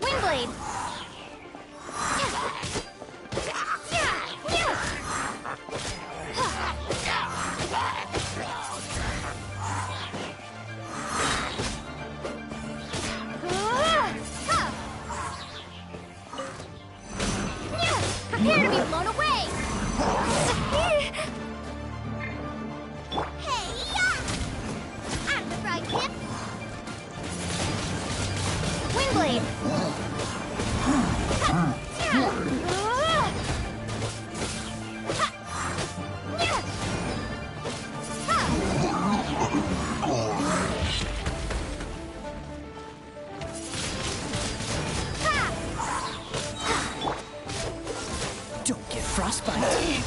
Windblade! Prepare to be blown away! Hey-ya! Frostbite.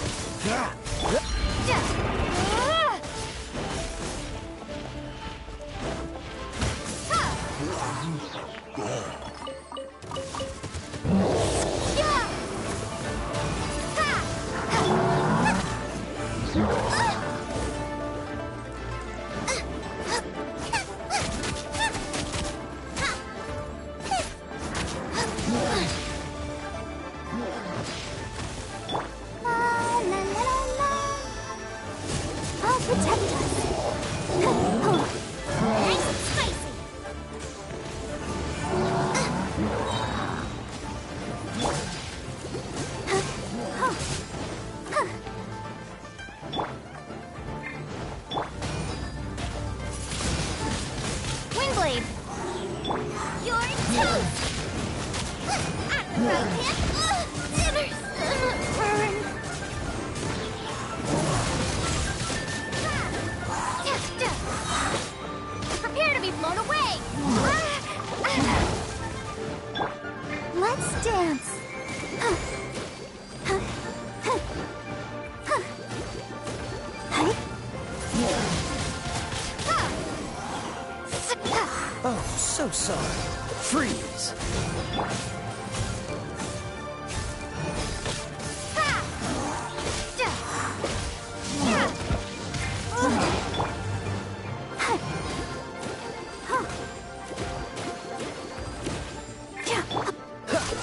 I'll protect us. Nice and spicy. Windblade! You're toast. I'm the road burn. Prepare to be blown away! Let's dance. Oh, so sorry. Freeze.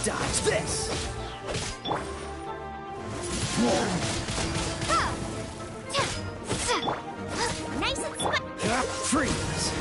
Dodge this. Nice and spicy. Freeze.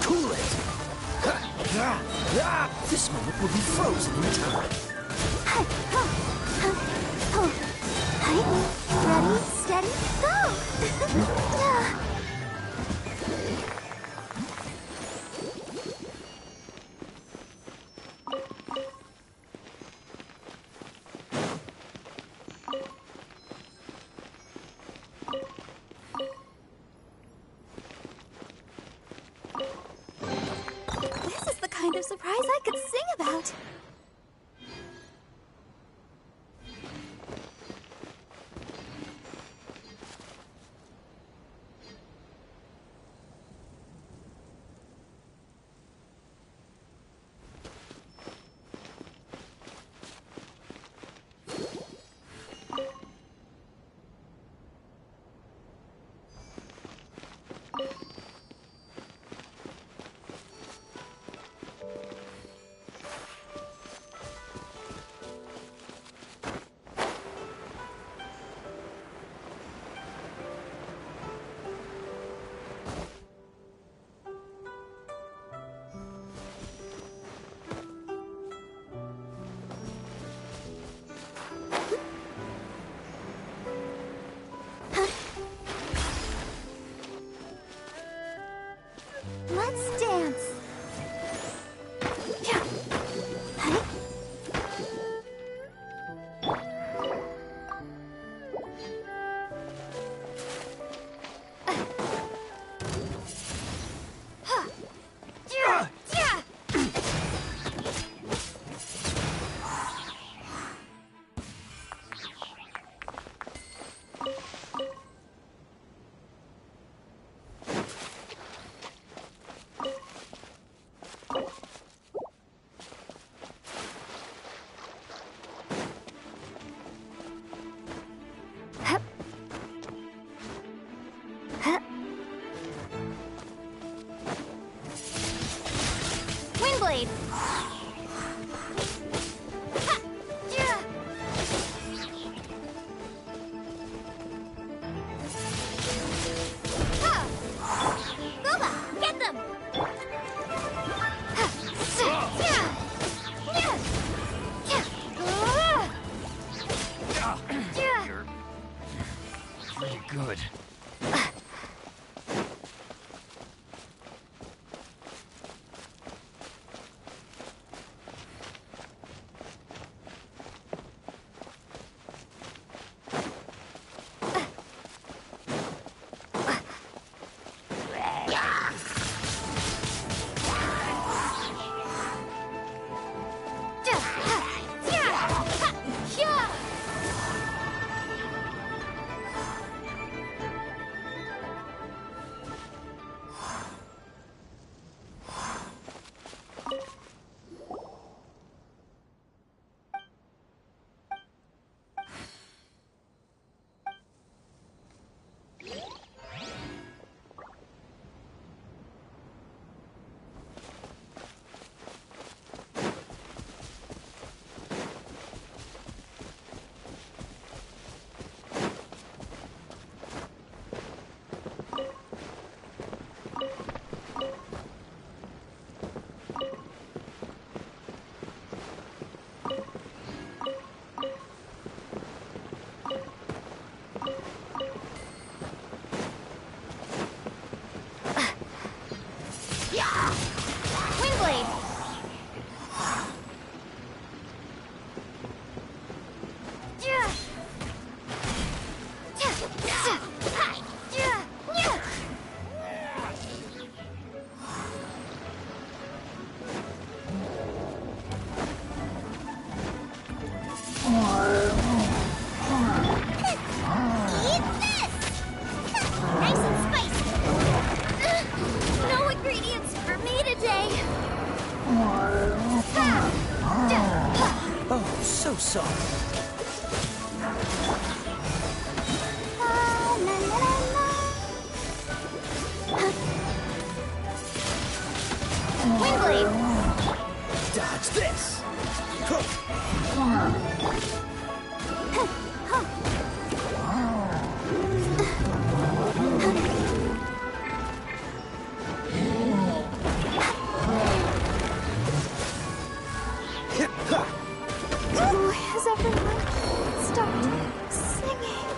Cool it. This moment will be frozen in time. Ready, steady, go! This is the kind of surprise I could sing about. Let's dance. Windblade! Gooba, get them! You're pretty good. Windblade! Nice and spicy. No ingredients for me today! Oh, so sorry. Windblade! Dodge this! Oh, has everyone stopped singing?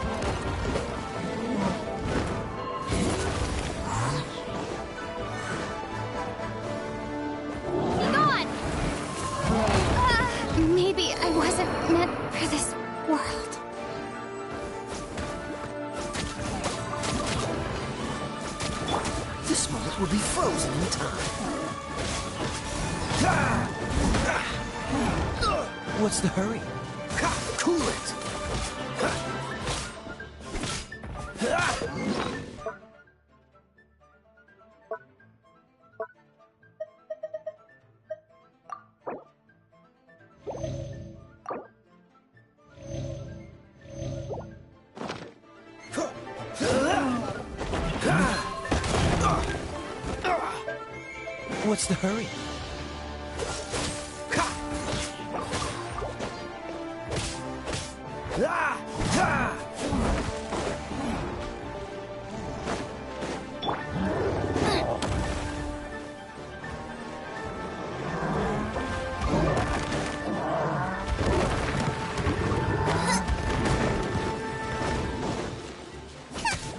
Be gone! Maybe I wasn't meant for this world. This moment will be frozen in time. What's the hurry? Cool it! What's the hurry?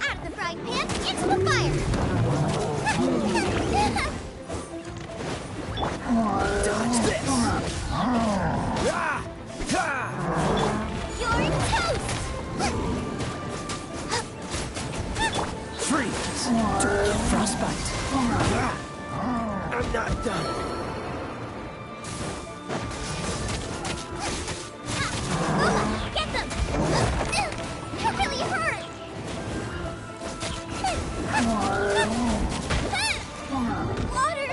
Out of the frying pan, into the fire! Dodge this! You're toast! Freeze! Frostbite! I'm not done. Get them! That really hurt! Water!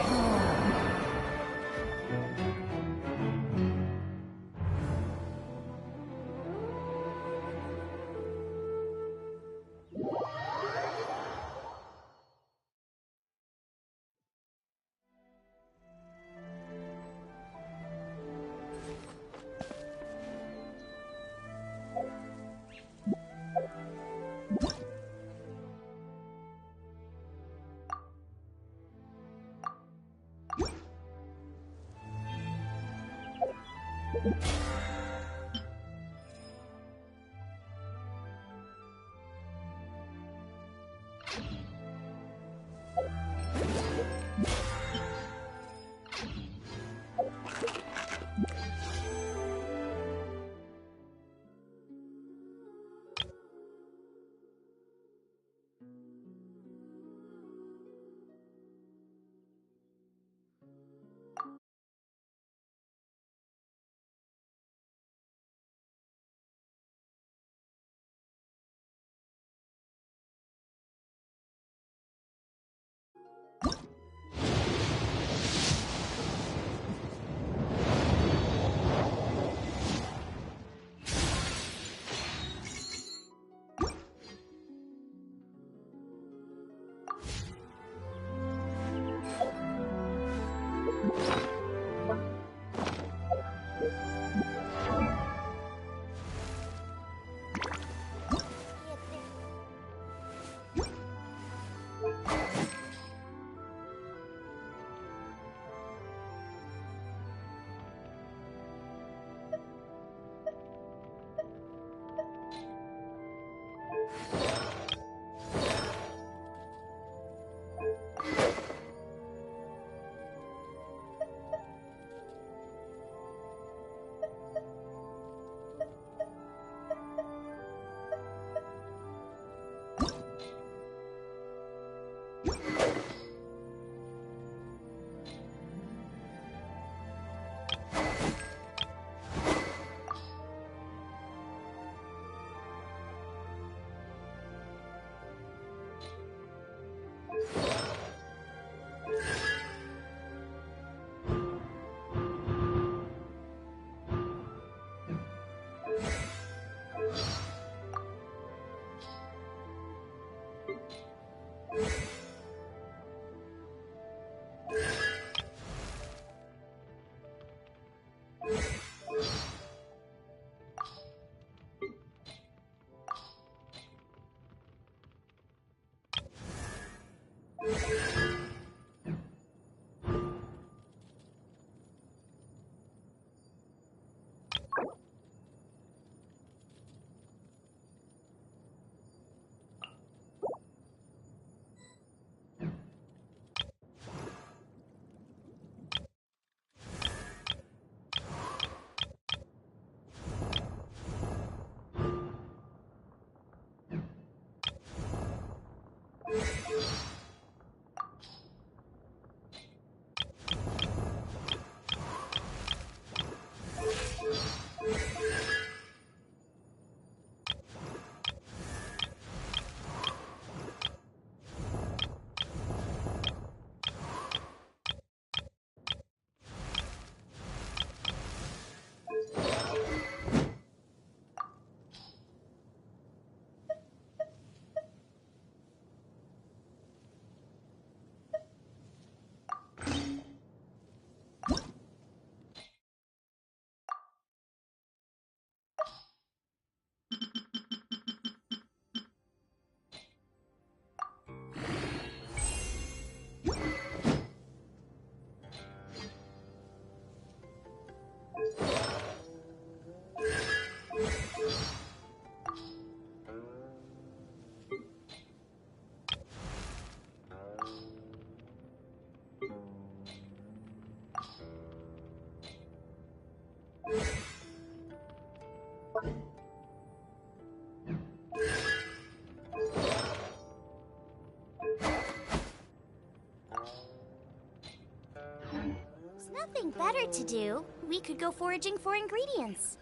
There's nothing better to do. We could go foraging for ingredients.